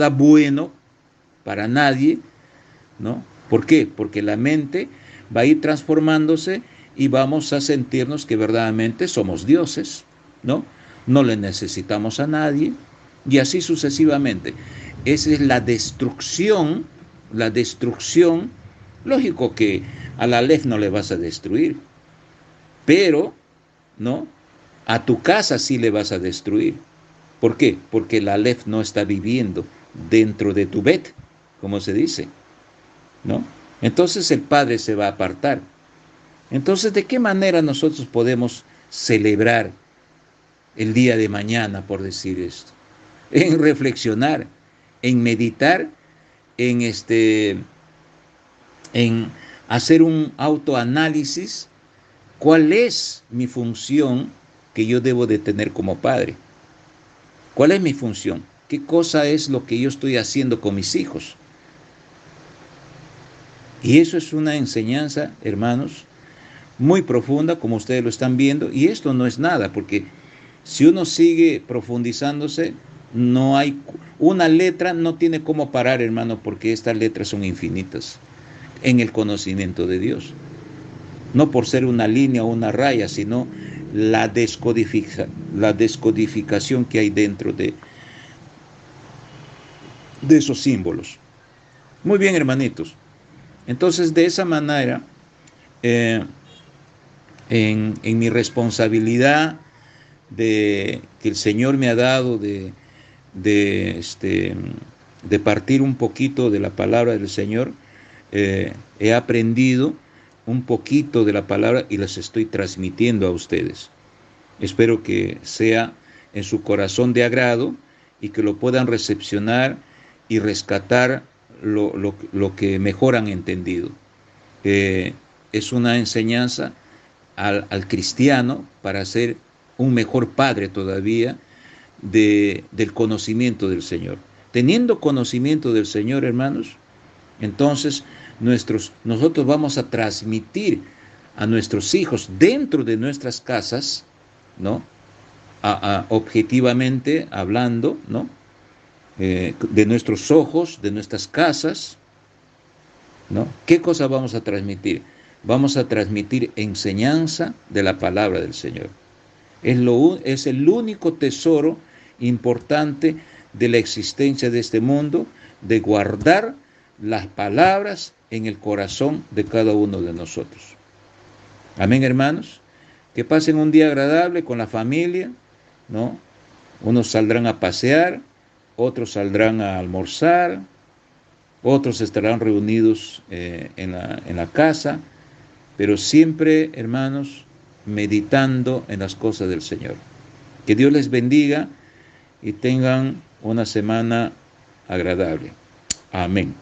S1: bueno para nadie, ¿no? ¿Por qué? Porque la mente va a ir transformándose y vamos a sentirnos que verdaderamente somos dioses, ¿no? No le necesitamos a nadie y así sucesivamente. Esa es la destrucción. Lógico que a la Aleph no le vas a destruir, pero, ¿no? A tu casa sí le vas a destruir. ¿Por qué? Porque la Aleph no está viviendo dentro de tu Bet, como se dice, ¿no? Entonces el Padre se va a apartar. Entonces, ¿de qué manera nosotros podemos celebrar el día de mañana, por decir esto? En reflexionar, en meditar, en en hacer un autoanálisis. ¿Cuál es mi función que yo debo de tener como padre? ¿Cuál es mi función? ¿Qué cosa es lo que yo estoy haciendo con mis hijos? Y eso es una enseñanza, hermanos, muy profunda, como ustedes lo están viendo, y esto no es nada, porque si uno sigue profundizándose, no hay una letra, no tiene cómo parar, hermano, porque estas letras son infinitas en el conocimiento de Dios. No por ser una línea o una raya, sino la descodificación que hay dentro de esos símbolos. Muy bien, hermanitos. Entonces, de esa manera, eh, en mi responsabilidad que el Señor me ha dado de, de partir un poquito de la palabra del Señor, he aprendido un poquito de la palabra y las estoy transmitiendo a ustedes. Espero que sea en su corazón de agrado y que lo puedan recepcionar y rescatar lo que mejor han entendido. Es una enseñanza al cristiano para ser un mejor padre todavía del conocimiento del Señor. Teniendo conocimiento del Señor, hermanos, entonces nosotros vamos a transmitir a nuestros hijos dentro de nuestras casas, ¿no? Objetivamente hablando, ¿no? De nuestros ojos, de nuestras casas, ¿no? ¿Qué cosa vamos a transmitir? Vamos a transmitir enseñanza de la palabra del Señor. Es el único tesoro importante de la existencia de este mundo, de guardar las palabras en el corazón de cada uno de nosotros. Amén, hermanos. Que pasen un día agradable con la familia, ¿no? Unos saldrán a pasear, otros saldrán a almorzar, otros estarán reunidos en la casa, pero siempre, hermanos, meditando en las cosas del Señor. Que Dios les bendiga y tengan una semana agradable. Amén.